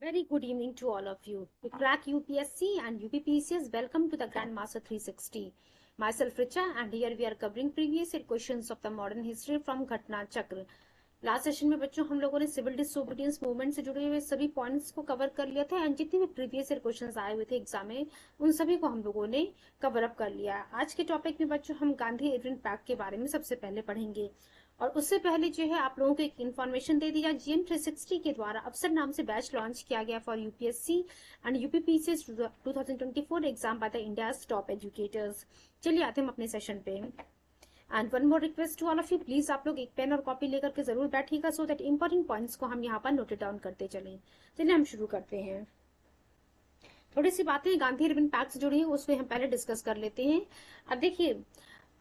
Very good evening to all of you. To crack UPSC and UPPCS, welcome to the Grandmaster 360. Myself Richa, and here we are covering previous year questions of the modern history from Ghatna Chakra. Last session में बच्चों हम लोगों ने civil disobedience movement से जुड़े हुए सभी points को कवर कर लिया था एंड जितने भी प्रीवियस ईयर क्वेश्चंस आए हुए थे एग्जाम में उन सभी को हम लोगों ने कवर अप कर लिया। आज के टॉपिक में बच्चों हम गांधी इरविन पैक्ट के बारे में सबसे पहले पढ़ेंगे और उससे पहले जो है आप लोगों को एक इन्फॉर्मेशन दे दी जाए। GM 360 के द्वारा अफसर नाम से बैच लॉन्च किया गया for UPSC and UPPCS 2024 exam by the India's top educators. चलिए आते हम अपने सेशन पे। And one more request to all of you, please आप लोग एक पेन और कॉपी लेकर के जरूर बैठिएगा सो दैट इंपॉर्टेंट पॉइंट्स को हम यहाँ पर नोट डाउन करते चलें। चलिए हम शुरू करते हैं। थोड़ी सी बातें गांधी इरविन पैक्ट से जुड़ी हैं उसमें हम पहले डिस्कस कर लेते हैं। अब देखिए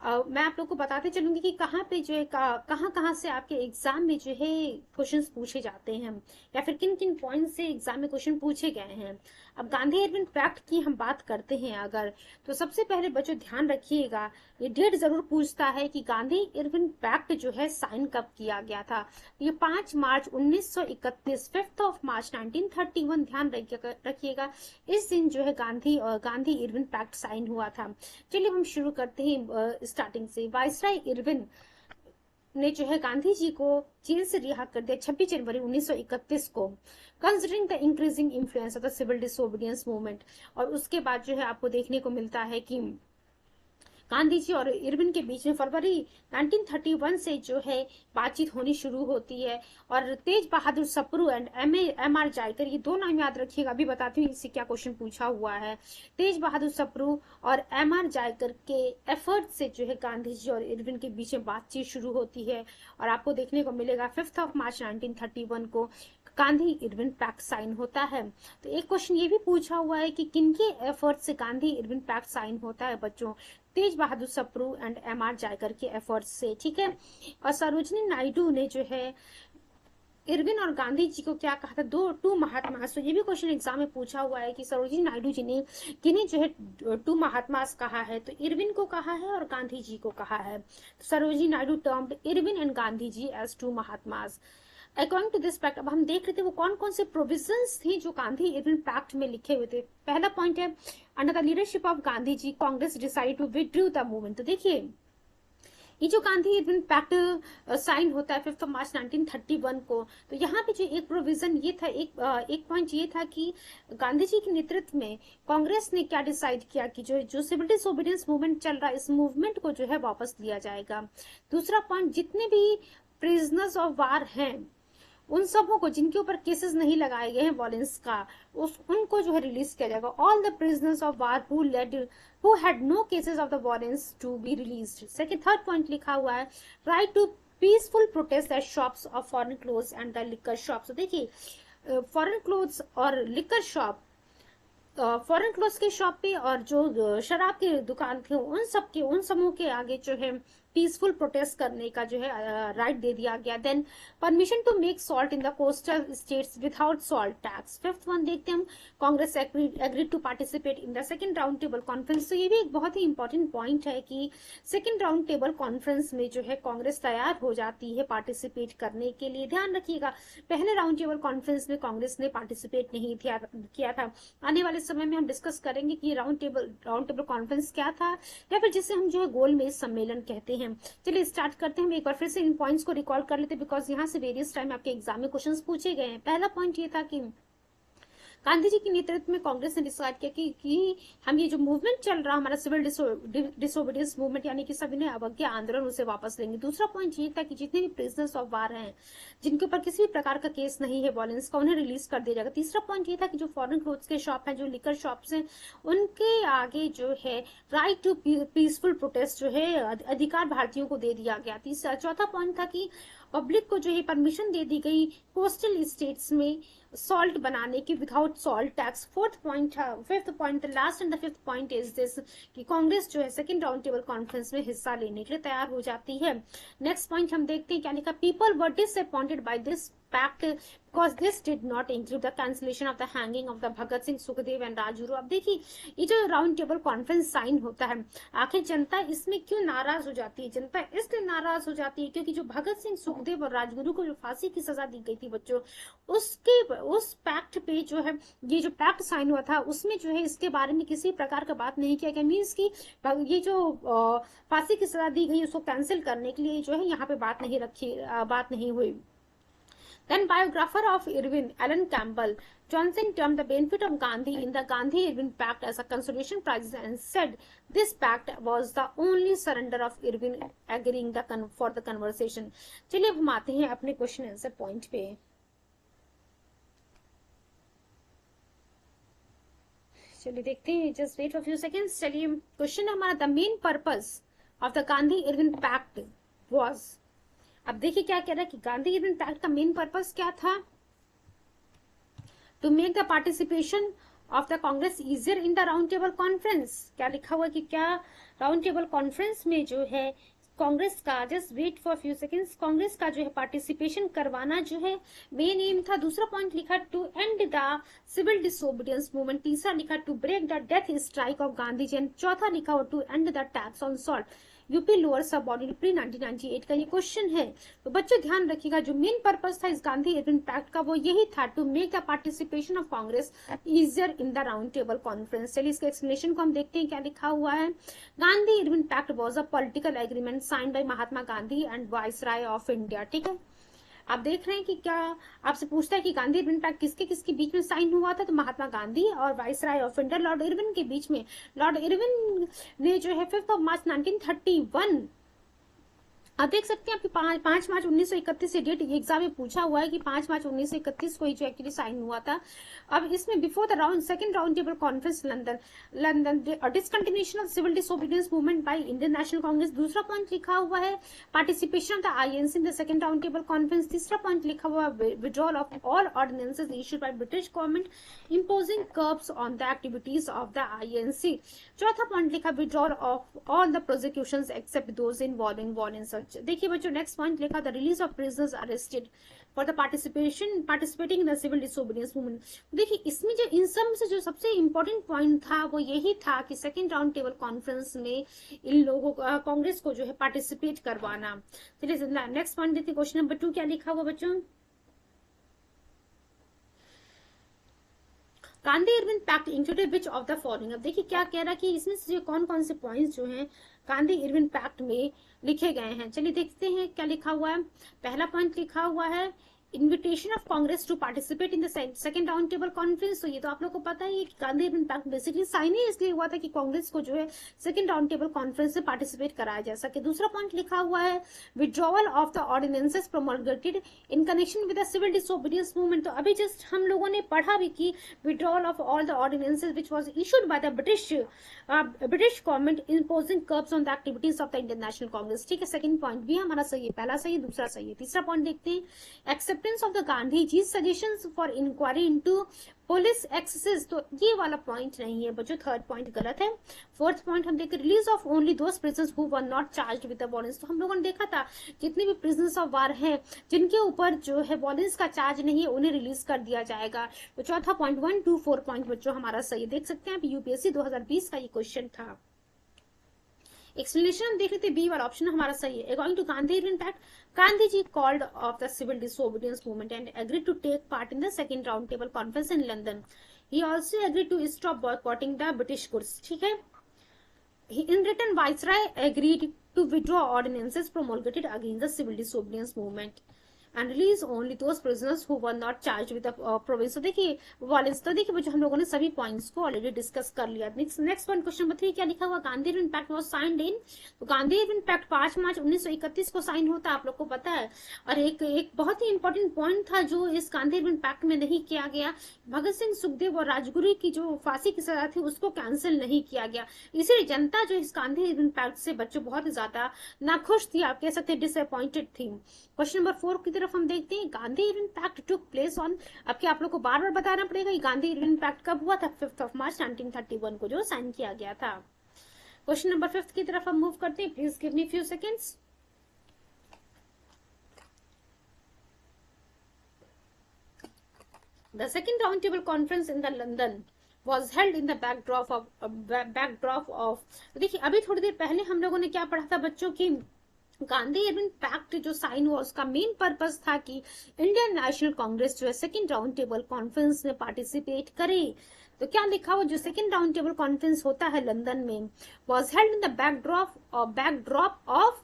मैं आप लोग को बताते चलूंगी कि कहाँ पे जो है कहाँ से आपके एग्जाम में जो है क्वेश्चंस पूछे जाते हैं या फिर किन किन पॉइंट से एग्जाम में क्वेश्चन पूछे गए हैं। अब गांधी इरविन पैक्ट की हम बात करते हैं अगर, तो सबसे पहले बच्चों ध्यान रखिएगा ये डेट जरूर पूछता है कि गांधी इरविन पैक्ट जो है साइन कब किया गया था। ये 5 मार्च 1931, 5 मार्च 1931 ध्यान रखिएगा। इस दिन जो है गांधी इरविन पैक्ट साइन हुआ था। चलिए हम शुरू करते हैं स्टार्टिंग से। वाइसराय इरविन ने जो है गांधी जी को जेल से रिहा कर दिया 26 जनवरी 1931 को, considering the increasing influence of the civil disobedience movement. और उसके बाद जो है आपको देखने को मिलता है कि गांधी जी और इरविन के बीच में फरवरी 1931 से जो है बातचीत होनी शुरू होती है। और तेज बहादुर सप्रू एंड MR जायकर, ये दो नाम याद रखिएगा, अभी बताती हूँ इससे क्या क्वेश्चन पूछा हुआ है। तेज बहादुर सप्रू और MR जायकर के एफर्ट से जो है गांधी जी और इरविन के बीच में बातचीत शुरू होती है और आपको देखने को मिलेगा 5 मार्च 1931 को गांधी इरविन पैक्ट साइन होता है। तो एक क्वेश्चन ये भी पूछा हुआ है कि किनके एफर्ट से गांधी इरविन पैक्ट साइन होता है बच्चों। तेज बहादुर सप्रू एंड MR जायकर के एफर्ट्स से, ठीक है। और सरोजिनी नायडू ने जो है इरविन और गांधी जी को क्या कहा था, टू महात्मास। तो ये भी क्वेश्चन एग्जाम में पूछा हुआ है कि सरोजिनी नायडू जी ने किन्हें जो है टू महात्मास कहा है, तो इरविन को कहा है और गांधी जी को कहा है। Sarojini Naidu termed Irwin and Gandhi ji as two mahatmas according to this pact. अब हम देख रहे थे वो कौन कौन से प्रोविजंस थे जो गांधी इरविन पैक्ट में लिखे हुए थे। पहला पॉइंट है under the leadership of Gandhi ji Congress decide to withdraw the movement. तो देखिए ये जो गांधी इरविन पैक्ट साइन होता है 5 मार्च 1931 को, तो यहाँ पे जो एक प्रोविजन ये था, एक पॉइंट ये था कि गांधी जी के नेतृत्व में कांग्रेस ने क्या डिसाइड किया कि जो सिविल डिसोबीडियंस मूवमेंट चल रहा है इस मूवमेंट को जो है वापस लिया जाएगा। दूसरा पॉइंट, जितने भी प्रिजनर्स ऑफ वार हैं उन सबों को जिनके ऊपर केसेस नहीं लगाए गए हैं वॉलेंस का, उनको जो है रिलीज किया जाएगा। All the prisoners of war who had no cases of the violence to be released. Second third point लिखा हुआ है right to peaceful protest at shops of foreign clothes and the liquor shop. तो देखिए foreign clothes और liquor shop, foreign clothes के shop पे और जो शराब की दुकान थे उन समूह के आगे जो है पीसफुल प्रोटेस्ट करने का जो है राइट दे दिया गया। Then permission to make salt in the coastal states without salt tax. Fifth one देखते हैं हम, Congress agreed to participate in the second round table conference. तो ये भी एक बहुत ही इंपॉर्टेंट पॉइंट है कि सेकंड राउंड टेबल कॉन्फ्रेंस में जो है कांग्रेस तैयार हो जाती है पार्टिसिपेट करने के लिए। ध्यान रखिएगा पहले राउंड टेबल कॉन्फ्रेंस में कांग्रेस ने पार्टिसिपेट नहीं किया था। आने वाले समय में हम डिस्कस करेंगे कि राउंड टेबल कॉन्फ्रेंस क्या था या फिर जिसे हम जो है गोलमेज सम्मेलन कहते हैं। चलिए स्टार्ट करते हैं। हम एक बार फिर से इन पॉइंट्स को रिकॉल कर लेते हैं बिकॉज यहाँ से वेरियस टाइम आपके एग्जाम में क्वेश्चंस पूछे गए हैं। पहला पॉइंट ये था कि गांधी जी के नेतृत्व में कांग्रेस ने डिसाइड किया कि हम ये जो मूवमेंट चल रहा हमारा सिविल डिसोबीडियंस मूवमेंट यानी कि सभी ने अवज्ञा आंदोलन उसे वापस लेंगे। दूसरा पॉइंट ये था कि जितने भी प्रिजनर्स ऑफ वार हैं जिनके ऊपर किसी भी प्रकार का केस नहीं है वॉलेंस का, उन्हें रिलीज कर दिया जाएगा। तीसरा पॉइंट ये था कि जो फॉरेन क्लोथ्स के शॉप हैं, जो लिकर शॉप्स हैं, उनके आगे जो है राइट टू पीसफुल प्रोटेस्ट जो है अधिकार भारतीयों को दे दिया गया। चौथा पॉइंट था कि पब्लिक को जो है परमिशन दे दी गई कोस्टल स्टेट्स में सॉल्ट बनाने की without salt tax. Fifth point last and the fifth point is this कि कांग्रेस जो है सेकंड राउंड टेबल कॉन्फ्रेंस में हिस्सा लेने के लिए तैयार हो जाती है। नेक्स्ट पॉइंट हम देखते हैं क्या लिखा, people were disappointed by this pact because this did not include the cancellation of the hanging of the Bhagat Singh, Sukhdev and Rajguru. अब देखिए ये जो राउंड टेबल कॉन्फ्रेंस साइन होता है, आखिर जनता इसमें क्यों नाराज हो जाती है? जनता इसलिए नाराज हो जाती है क्योंकि जो भगत सिंह, सुखदेव और राजगुरु को जो फांसी की सजा दी गई थी बच्चों, उस पैक्ट पे जो है, ये जो पैक्ट साइन हुआ था उसमें जो है इसके बारे में किसी प्रकार का बात नहीं किया गया। मीन्स की ये जो फांसी की सजा दी गई उसको कैंसिल करने के लिए जो है यहाँ पे बात नहीं हुई। Then biographer of Irvin, Alan Campbell Johnson, termed the benefit of Gandhi in the Gandhi-Irvin Pact as a consolation prize and said this pact was the only surrender of Irvin agreeing for the conversation. चलिए अब हम आते हैं अपने question answer point पे। चलिए देखते हैं, just wait for few seconds. चलिए क्वेश्चन है हमारा, the main purpose of the Gandhi Irwin pact was, अब देखिए क्या कह रहा है कि गांधी-इरविन पैक्ट का मेन पर्पस क्या था? To make the participation of the Congress easier in the round table conference. क्या लिखा हुआ है कि क्या राउंड टेबल कॉन्फ्रेंस में जो है कांग्रेस का, just wait for few seconds, Congress का जो है पार्टिसिपेशन करवाना जो है मेन एम था। दूसरा पॉइंट लिखा to end the civil disobedience movement. तीसरा लिखा to break the death strike of Gandhi ji. चौथा लिखा हुआ to end the tax on salt UP lower sub body pre 1998 का ये क्वेश्चन है। तो बच्चों ध्यान रखिएगा, जो मेन पर्पस था इस गांधी-इरविन पैक्ट का वो यही था, to make the participation of Congress easier in the round table conference. चलिए इसके एक्सप्लेनेशन को हम देखते हैं क्या लिखा हुआ है। Gandhi Irwin pact was a political agreement signed by Mahatma Gandhi and viceroy of India. ठीक है, आप देख रहे हैं कि क्या आपसे पूछता है कि गांधी-इरविन पैक्ट किसके किसके बीच में साइन हुआ था, तो महात्मा गांधी और viceroy of India Lord Irwin के बीच में। लॉर्ड इरविन ने जो है 5 मार्च 1931, आप देख सकते हैं आपकी 5 मार्च 1931 से डेट एग्जाम में पूछा हुआ है कि 5 मार्च 1931 को ही जो एक्चुअली साइन हुआ था। अब इसमें before the second round table conference London discontinuation of civil disobedience movement by Indian National Congress. दूसरा पॉइंट लिखा हुआ है participation of the INC in the second round table conference. तीसरा पॉइंट लिखा हुआ है withdrawal of all ordinances issued by British government imposing curbs on the activities of the INC. चौथा point लिखा withdrawal of all the prosecutions except those involving violence. देखिए बच्चों next point लिखा the release of prisoners arrested for the participating in the civil disobedience movement. देखिए इसमें जो इन सब से जो सबसे इंपॉर्टेंट पॉइंट था वो यही था कि सेकंड राउंड टेबल कॉन्फ्रेंस में इन लोगों को कांग्रेस को जो है पार्टिसिपेट करवाना। चलिए नेक्स्ट पॉइंट देखते हैं, क्वेश्चन नंबर 2 क्या लिखा हुआ बच्चों। Gandhi Irwin pact included which of the following. अब देखिए क्या कह रहा है कि इसमें से कौन कौन से पॉइंट्स जो हैं गांधी-इरविन पैक्ट में लिखे गए हैं। चलिए देखते हैं क्या लिखा हुआ है। पहला पॉइंट लिखा हुआ है invitation of Congress to participate in the second round table conference. तो ये तो आप लोग को पता ही है कि गांधी-इरविन पैक्ट बेसिकली साइन ही इसलिए हुआ था कि कांग्रेस को जो है सेकंड राउंड टेबल कॉन्फ्रेंस में पार्टिसिपेट कराया जा सके। दूसरा पॉइंट लिखा हुआ है withdrawal of the ordinances promulgated in connection with the civil disobedience movement. तो अभी जस्ट हम लोगों ने पढ़ा भी कि withdrawal of all the ordinances which was issued by the British government imposing curbs on the activities of the Indian National Congress. ठीक है, सेकंड पॉइंट भी हमारा सही है, पहला सही है, दूसरा सही है। तीसरा पॉइंट देखते हैं acceptance of the Gandhi ji suggestions for inquiry into police excess. तो ये वाला पॉइंट नहीं है बच्चों, थर्ड पॉइंट गलत है। फोर्थ पॉइंट हम देखते release of only those prisoners who were not charged with the violence. तो हम लोगों ने देखा था जितने भी प्रिजनर्स ऑफ वार हैं जिनके ऊपर जो है वॉलेंस का चार्ज नहीं है उन्हें रिलीज कर दिया जाएगा। तो चौथा पॉइंट 1, 2, 4 पॉइंट बच्चों हमारा सही है। देख सकते हैं आप यूपीएससी 2020 का ये क्वेश्चन था। एक्सप्लेनेशन हम देख लेते हैं, बी वाला ऑप्शन हमारा सही है। According to Gandhi Irwin pact, Gandhi ji called off the civil disobedience movement and agreed to take part in the second round table conference in London. He also agreed to stop boycotting the British goods. ठीक है, in return Viceroy agreed to withdraw ordinances promulgated against the civil disobedience movement and release only those prisoners who were not charged with the province। तो देखिए violence, तो देखिए बच्चों हम लोगों ने सभी पॉइंट्स को ऑलरेडी डिस्कस कर लिया। नेक्स्ट पॉइंट क्वेश्चन नंबर 3 क्या लिखा हुआ Gandhi Irwin pact was signed in. तो गांधी-इरविन पैक्ट 5 मार्च 1931 को साइन होता है, आप लोग को पता है। और एक बहुत ही इंपॉर्टेंट पॉइंट था जो इस गांधी-इरविन पैक्ट में नहीं किया गया, भगत सिंह, सुखदेव और राजगुरु की जो फांसी की सजा थी उसको कैंसिल नहीं किया गया। इसीलिए जनता जो इस गांधी-इरविन पैक्ट से बच्चों बहुत ही ज्यादा नाखुश थी, आप कह सकते हैं डिसअपॉइंटेड थी। क्वेश्चन नंबर 4 की तरफ हम देखते हैं Gandhi Irwin pact took place on. अब क्या आप लोग को बार बार बताना पड़ेगा गांधी-इरविन पैक्ट कब हुआ था? 5 मार्च 1931 को जो साइन किया गया था। क्वेश्चन नंबर 5 की तरफ हम मूव करते हैं, please give me few seconds. The second roundtable conference in the London was held in the backdrop of तो देखिए अभी थोड़ी देर पहले हम लोगों ने क्या पढ़ा था बच्चों की गांधी इरविन पैक्ट जो साइन हुआ उसका मेन पर्पस था कि इंडियन नेशनल कांग्रेस जो है सेकंड राउंड टेबल कॉन्फ्रेंस में पार्टिसिपेट करे। तो क्या लिखा हुआ जो सेकंड राउंड टेबल कॉन्फ्रेंस होता है लंदन में was held in the backdrop of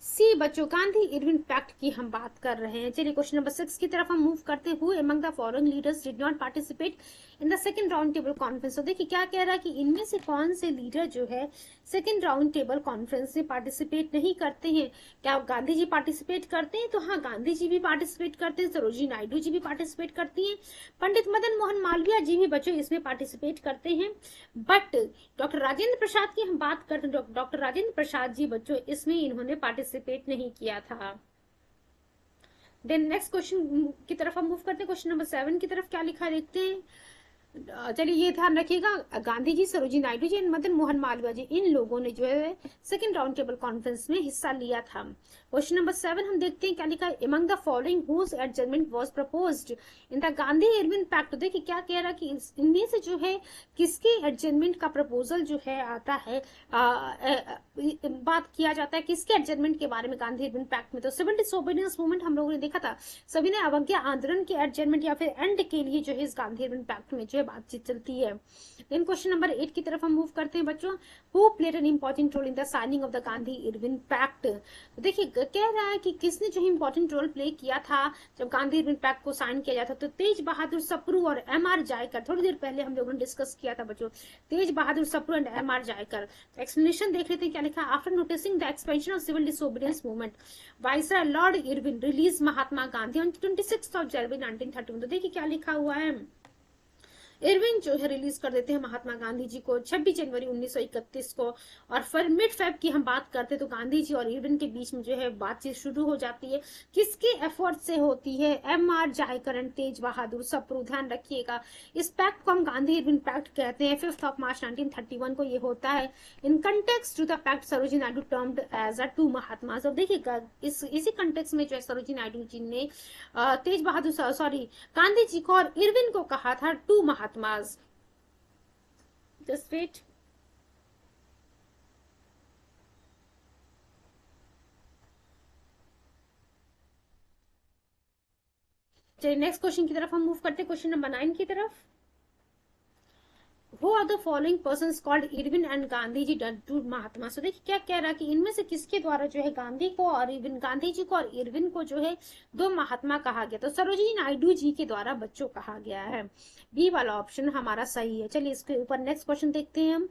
सी बच्चों गांधी इरविन पैक्ट की हम बात कर रहे हैं। चलिए क्वेश्चन नंबर 6 की तरफ हम मूव करते हुए among the following leaders did not participate in the second round table conference। तो देखिए क्या कह रहा है कि इनमें से कौन से लीडर जो है सेकंड राउंड टेबल कॉन्फ्रेंस में पार्टिसिपेट नहीं करते हैं। क्या गांधी जी पार्टिसिपेट करते हैं? तो हाँ, गांधी जी भी पार्टिसिपेट करते हैं, सरोजिनी नायडू जी भी पार्टिसिपेट करती हैं, पंडित मदन मोहन मालवीय जी भी बच्चों इसमें पार्टिसिपेट करते हैं। बट डॉक्टर राजेंद्र प्रसाद की हम बात करते हैं, डॉक्टर राजेंद्र प्रसाद जी बच्चों इसमें इन्होंने पार्टिसिपेट नहीं किया था। देन नेक्स्ट क्वेश्चन की तरफ हम मूव करते हैं। क्वेश्चन नंबर 7 की तरफ क्या लिखा देखते हैं। चलिए ये ध्यान रखिएगा, गांधी जी, सरोजिनी नायडू जी, मदन मोहन मालवीय जी, इन लोगों ने जो है सेकंड राउंड टेबल कॉन्फ्रेंस में हिस्सा लिया था। क्वेश्चन नंबर 7 हम देखते हैं क्या लिखा है। among the following whose adjournment was proposed in the Gandhi Irwin pact. तो देखिए क्या कह रहा है कि इनमें से जो है किसके एडजर्नमेंट का प्रपोजल जो है आता है, बात किया जाता है किसके एडजर्नमेंट के बारे में गांधी इरविन पैक्ट में। तो सिविल डिसोबीडियंस मूवमेंट हम लोगों ने देखा था, सभी ने अवज्ञा आंदोलन के एडजर्नमेंट या फिर एंड के लिए जो है इस गांधी इरविन पैक्ट में जो है बातचीत चलती है। देन क्वेश्चन नंबर 8 की तरफ हम मूव करते हैं बच्चों। Who played an important role in the signing of the Gandhi Irwin pact. तो देखिए कह रहा है कि किसने जो इंपॉर्टेंट रोल प्ले किया था जब गांधी इरविन पैक्ट को साइन किया जाता। तो तेज बहादुर सप्रू और एम.आर. जायकर, थोड़ी देर पहले हम लोगों ने डिस्कस किया था बच्चों, Tej Bahadur Sapru and M R. Jayakar. Explanation देख लेते हैं क्या लिखा। After noticing the expansion of civil disobedience movement, viceroy lord Irwin release Mahatma Gandhi on 26 जनवरी 1931। तो देखिए क्या लिखा हुआ है, इरविन जो है रिलीज कर देते हैं महात्मा गांधी जी को 26 जनवरी 1931 को। और फिर मिड फेब की हम बात करते हैं तो गांधी जी और इरविन के बीच में जो है बातचीत शुरू हो जाती है। किसके एफर्ट से होती है? एम.आर. जायकर एंड तेज बहादुर सप्रू। ध्यान रखिएगा इस पैक्ट को हम गांधी इरविन पैक्ट कहते हैं। 5 मार्च 1931 को ये होता है। In context to the pact Sarojini Naidu termed as a two mahatma. अब देखिएगा इसी कंटेक्स्ट में जो है सरोजिनी नायडू जी ने तेज बहादुर गांधी जी को और इरविन को कहा था टू महात्माज। Just wait. चलिए नेक्स्ट क्वेश्चन की तरफ हम मूव करते हैं, क्वेश्चन नंबर 9 की तरफ। Who are the following persons called Irwin and Gandhi ji two mahatma. So देखिए क्या कह रहा है कि इनमें से किसके द्वारा जो है गांधी को और इरविन, गांधी जी को और इरविन को जो है दो महात्मा कहा गया। तो सरोजिनी नायडू जी के द्वारा बच्चों कहा गया है। बी वाला ऑप्शन हमारा सही है। चलिए इसके ऊपर नेक्स्ट क्वेश्चन देखते हैं हम।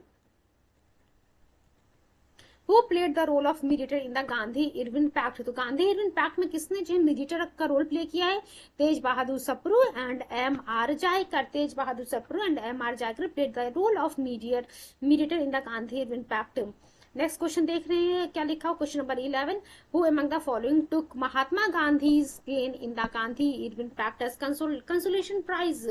Who played the role of mediator in the Gandhi Irwin pact. तो गांधी इरविन पैक्ट में किसने जो मीडिएटर का रोल प्ले किया है? Tej Bahadur Sapru and M R. Jayakar. Tej Bahadur Sapru and M R. Jayakar played the role of mediator in the Gandhi Irwin pact. Next question देख रहे हैं क्या लिखा हो। Question number 11, who among the following took Mahatma Gandhi's gain in the Gandhi Irwin pact as consolation prize.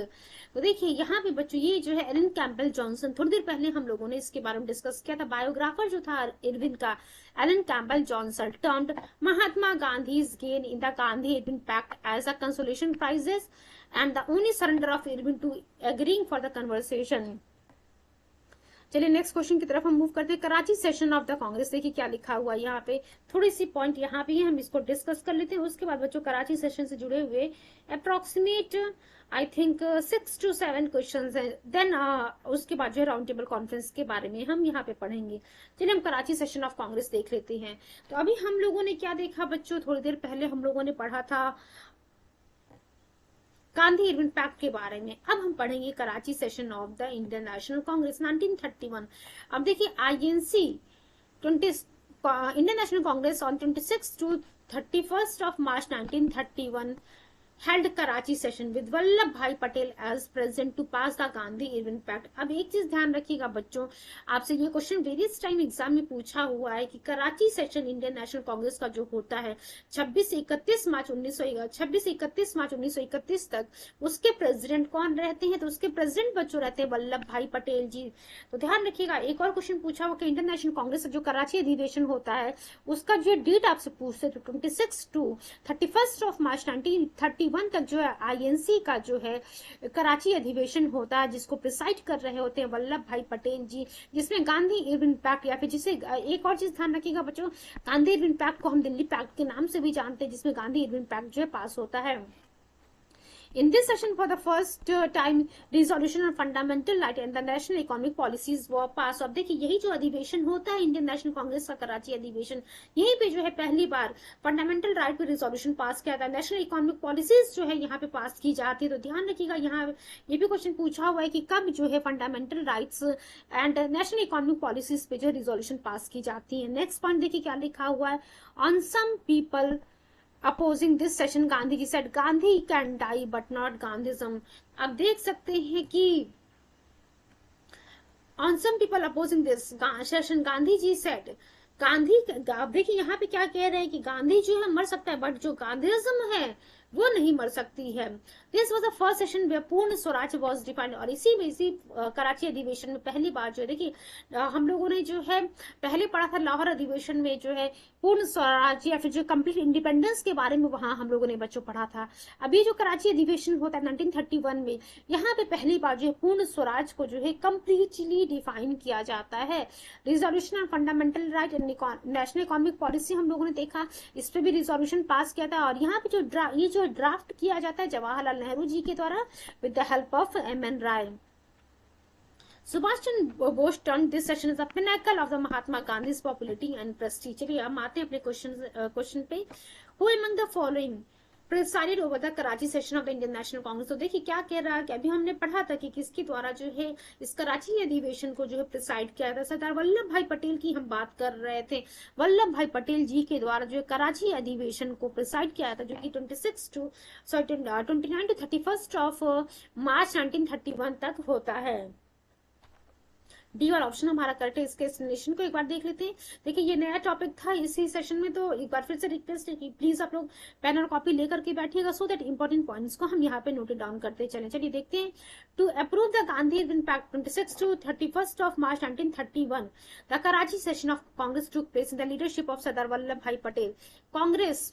तो देखिए यहाँ पे बच्चों ये जो है एलन कैम्पबेल जॉनसन, थोड़ी देर पहले हम लोगों ने इसके बारे में डिस्कस किया था। बायोग्राफर जो था इरविन का Alan Campbell Johnson termed Mahatma Gandhi's gain in the Gandhi Irwin pact as a consolation prizes and the only surrender of Irwin to agreeing for the conversation. चलिए नेक्स्ट क्वेश्चन की तरफ हम मूव करते हैं। Karachi session of the Congress. देखिए क्या लिखा हुआ है यहाँ पे, थोड़ी सी पॉइंट यहाँ पे है, हम इसको डिस्कस कर लेते हैं। उसके बाद बच्चों कराची सेशन से जुड़े हुए approximate I think 6 to 7 questions हैं। देन उसके बाद जो है राउंड टेबल कॉन्फ्रेंस के बारे में हम यहाँ पे पढ़ेंगे। चलिए हम कराची सेशन ऑफ कांग्रेस देख लेते हैं। तो अभी हम लोगों ने क्या देखा बच्चों, थोड़ी देर पहले हम लोगों ने पढ़ा था गांधी इरविन पैक्ट के बारे में। अब हम पढ़ेंगे Karachi session of the Indian National Congress 1931। अब देखिए INC Indian National Congress on 26 to 31 March 1931 held Karachi session with Vallabh bhai Patel as president to pass the Gandhi Irwin pact. अब एक चीज ध्यान रखिएगा बच्चों, आपसे ये क्वेश्चन वेरियस टाइम एग्जाम में पूछा हुआ है कि Karachi session Indian National Congress का जो होता है 26 से 31 मार्च 1931 तक उसके प्रेसिडेंट कौन रहते हैं? तो उसके प्रेसिडेंट बच्चों रहते हैं वल्लभ भाई पटेल जी। तो ध्यान रखिएगा एक और क्वेश्चन पूछा हुआ कि इंडियन नेशनल कांग्रेस जो कराची अधिवेशन होता है उसका जो डेट आपसे पूछते तो 26 to 31 मार्च 1931 1931 तक जो है आईएनसी का जो है कराची अधिवेशन होता है, जिसको प्रिसाइड कर रहे होते हैं वल्लभ भाई पटेल जी, जिसमें गांधी इरविन पैक्ट, या फिर जिसे एक और चीज ध्यान रखिएगा बच्चों, गांधी इरविन पैक्ट को हम दिल्ली पैक्ट के नाम से भी जानते हैं, जिसमें गांधी इरविन पैक्ट जो है पास होता है। In this session, for the first time, resolution on fundamental right and the national economic policies were passed. अब देखिए यही जो अधिवेशन होता है इंडियन नेशनल कांग्रेस का कराची अधिवेशन, यहीं पे जो है पहली बार फंडामेंटल राइट पे रिजोल्यूशन पास किया था। नेशनल इकोनॉमिक पॉलिसीज जो है यहाँ पे पास की जाती है। तो ध्यान रखिएगा, यहाँ ये भी क्वेश्चन पूछा हुआ है कि कब जो है fundamental rights and national economic policies पे जो है रिजोल्यूशन पास की जाती है। नेक्स्ट पॉइंट देखिए क्या लिखा हुआ है, on some people opposing this session Gandhi ji said Gandhi can die but not Gandhism। आप देख सकते हैं कि on some people opposing this session Gandhi ji said, Gandhi, आप देखिए यहाँ पे क्या कह रहे हैं कि गांधी जो है मर सकता है बट जो गांधीज्म है वो नहीं मर सकती है। This was the first session where Purna Swaraj was defined. और इसी में इसी कराची अधिवेशन में पहली बार जो है, देखिए हम लोगों ने जो है पहले पढ़ा था लाहौर अधिवेशन में जो है पूर्ण स्वराज या फिर जो कंप्लीट इंडिपेंडेंस के बारे में वहां हम लोगों ने बच्चों पढ़ा था। अभी जो कराची अधिवेशन होता है 1931 में, यहाँ पे पहली बार जो है पूर्ण स्वराज को जो है कंप्लीटली डिफाइन किया जाता है। Resolution on fundamental right and national economic policy हम लोगों ने देखा, इस पे भी रिजोल्यूशन पास किया था। और यहाँ पे जो ड्राफ्ट किया जाता है जवाहरलाल नेहरू जी के द्वारा with the help of M.N.. Roy. Subhash Chandra Bose turn this session is the pinnacle of the Mahatma Gandhi's popularity and prestige. चलिए हम आते हैं अपने क्वेश्चन पे। Who among the following presided over the Karachi session of the Indian National Congress. तो देखिए क्या कह रहा है कि अभी हमने पढ़ा था कि किसके द्वारा जो है इस कराची अधिवेशन को जो है प्रिसाइड किया था, सरदार वल्लभ भाई पटेल की हम बात कर रहे थे। वल्लभ भाई पटेल जी के द्वारा जो है कराची अधिवेशन को प्रिसाइड किया था, जो कि 29 टू 31 ऑफ मार्च 1931 तक होता है। डी वाला ऑप्शन हमारा करेक्ट है। इसके एक्सप्लेनेशन को एक बार देख लेते हैं। देखिए ये नया टॉपिक था इसी सेशन में, तो एक बार फिर से रिक्वेस्ट है कि प्लीज आप लोग पेन और कॉपी लेकर के बैठिएगा, सो दैट इंपॉर्टेंट पॉइंट्स को हम यहाँ पे नोट डाउन करते चले। चलिए देखते हैं। To approve the Gandhi Irwin pact 26 to 31 of March 1931 the Karachi session of Congress took place in the leadership of Sardar Vallabh bhai Patel. Congress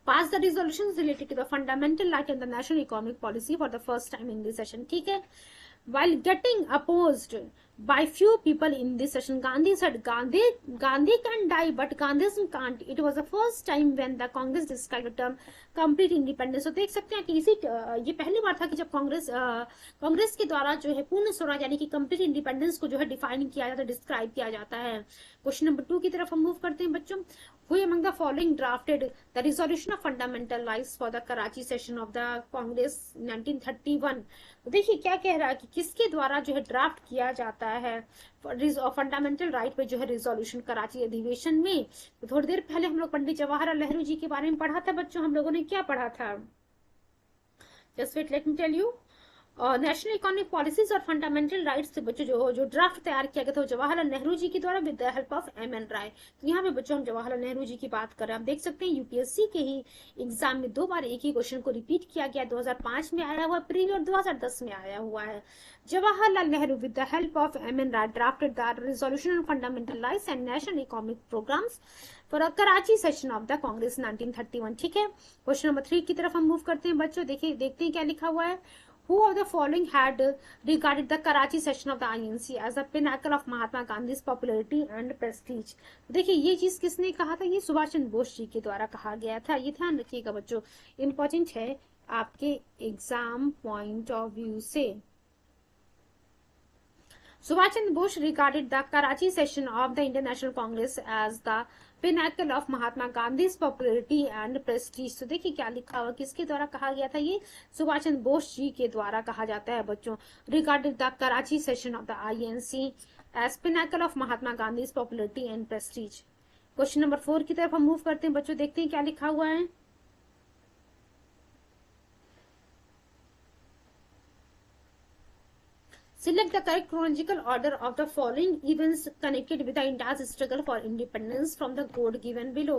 pass the resolutions related to the fundamental right and the national economic policy for the first time in this session। ठीक है, while getting opposed by few people in this session, Gandhi said Gandhi can die but Gandhism can't। It was the first time when the Congress described the term complete independence। तो देख सकते हैं कि ये पहली बार था कि जब कांग्रेस के द्वारा जो है पूर्ण स्वराज यानी कि कंप्लीट इंडिपेंडेंस को जो है डिफाइन किया जाता है, डिस्क्राइब किया जाता है। क्वेश्चन नंबर 2 की तरफ हम मूव करते हैं बच्चों। Who among the following drafted the resolution of fundamental rights for the Karachi session of the Congress 1931। तो देखिए क्या कह रहा है कि किसके द्वारा जो है ड्राफ्ट किया जाता है फंडामेंटल राइट पे जो है रिजोल्यूशन कराची अधिवेशन में। तो थोड़ी देर पहले हम लोग पंडित जवाहरलाल नेहरू जी के बारे में पढ़ा था बच्चों। हम लोगों ने क्या पढ़ा था, just wait let me tell you. National economic policies और फंडामेंटल राइट्स से बच्चों जो ड्राफ्ट तैयार किया गया था जवाहरलाल नेहरू जी के द्वारा with the help of M.N.. Roy. तो यहाँ पे बच्चों हम जवाहरलाल नेहरू जी की बात कर रहे हैं। आप देख सकते हैं यूपीएससी के ही एग्जाम में 2 बार एक ही क्वेश्चन को रिपीट किया गया। 2005 में आया हुआ प्रीवियस और 2010 में आया हुआ है। Jawaharlal Nehru with the help of M.N.. Roy drafted the resolution on fundamental rights and national economic programmes for a Karachi session of the Congress 1931। ठीक है, क्वेश्चन नंबर 3 की तरफ हम मूव करते हैं बच्चों। देखिए देखते हैं क्या लिखा हुआ है। Who of the following had regarded the Karachi session of the INC as the pinnacle of Mahatma Gandhi's popularity and prestige। देखिए ये चीज किसने कहा था, ये सुभाष चंद्र बोस जी के द्वारा कहा गया था। ये ध्यान रखिएगा बच्चों, इंपॉर्टेंट है आपके एग्जाम पॉइंट ऑफ व्यू से। Subhash Chandra Bose regarded the Karachi session of the Indian National Congress as the pinnacle of Mahatma Gandhi's popularity and prestige। तो देखिए क्या लिखा हुआ, किसके द्वारा कहा गया था, ये सुभाष चंद्र बोस जी के द्वारा कहा जाता है बच्चों। Regarded the Karachi session of the INC as pinnacle of Mahatma Gandhi's popularity and prestige। Question number 4 की तरफ हम मूव करते हैं बच्चों। देखते हैं क्या लिखा हुआ है। Select the correct chronological order of the following events connected with the India's struggle for independence from the code given below।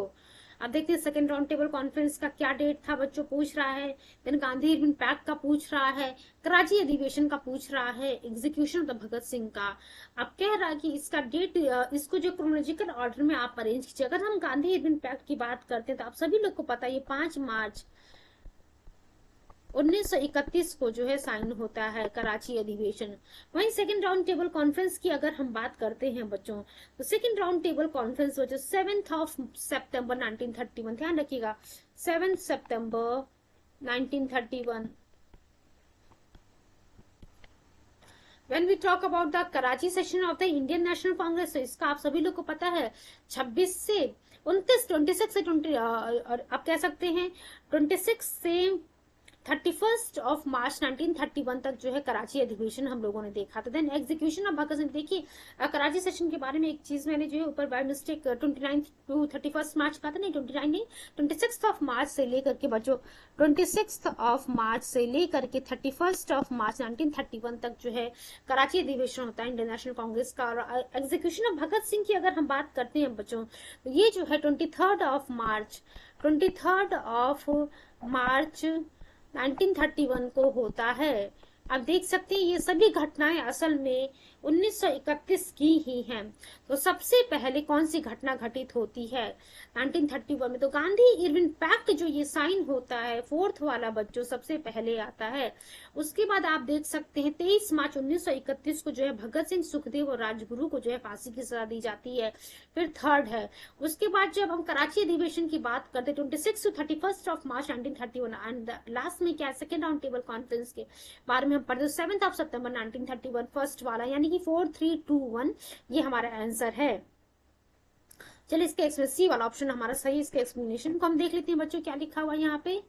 अब देखते हैं सेकंड राउंड टेबल कॉन्फ्रेंस का क्या डेट था बच्चों, पूछ रहा है। देन गांधी इरविन पैक्ट का पूछ रहा है, कराची अधिवेशन का पूछ रहा है, execution of the Bhagat Singh का। अब कह रहा है कि इसका डेट, इसको जो क्रोनोलॉजिकल ऑर्डर में आप अरेंज कीजिए। अगर हम गांधी इरविन पैक्ट की बात करते हैं तो आप सभी लोग को पता है ये 5 मार्च 1931 को जो है साइन होता है कराची अधिवेशन। वहीं सेकंड राउंड टेबल कॉन्फ्रेंस की अगर हम बात करते हैं बच्चों, तो सेकंड राउंड टेबल कॉन्फ्रेंस बच्चों 7 सितंबर 1931, ध्यान रखिएगा 7 सितंबर 1931। When we talk about the Karachi session of the Indian National Congress, तो इसका आप सभी लोग को पता है 26 से 26 से 20 और आप कह सकते हैं 26 से 31 ऑफ मार्च 1931 तक जो है कराची अधिवेशन हम लोगों ने देखा था। Then execution of Bhagat Singh, देखिए कराची सेशन के बारे में एक चीज मैंने जो है ऊपर बाय मिस्टेक 29 टू 31 मार्च का था, नहीं 29 नहीं, 26 ऑफ मार्च से लेकर के बच्चों 26 ऑफ मार्च से लेकर के 31 ऑफ मार्च 1931 तक जो है कराची अधिवेशन होता है इंडियन नेशनल कांग्रेस का। और एग्जीक्यूशन ऑफ भगत सिंह की अगर हम बात करते हैं बच्चों, तो ये जो है 23 ऑफ मार्च 1931 को होता है। अब देख सकते हैं ये सभी घटनाएं असल में 1931 की ही हैं। तो सबसे पहले कौन सी घटना घटित होती है 1931 में, तो गांधी इरविन पैक्ट जो ये साइन होता है, फोर्थ वाला बच्चों सबसे पहले आता है। उसके बाद आप देख सकते हैं 23 मार्च 1931 को जो है भगत सिंह, सुखदेव और राजगुरु को जो है फांसी की सजा दी जाती है। फिर थर्ड है, उसके बाद जब हम कराची अधिवेशन की बात करते हैं 26 to 31 of March 1931, and last में क्या सेकेंड राउंड टेबल कॉन्फ्रेंस के बारे में हम पढ़ते 7 ऑफ सितंबर 1931, फर्स्ट वाला, यानी कि 4 3 2 1 ये हमारा आंसर है। चलिए इसके एक्सप्लेन, सी वाला ऑप्शन हमारा सही। इसके एक्सप्लेनेशन को हम देख लेते हैं बच्चों क्या लिखा हुआ है यहाँ पे।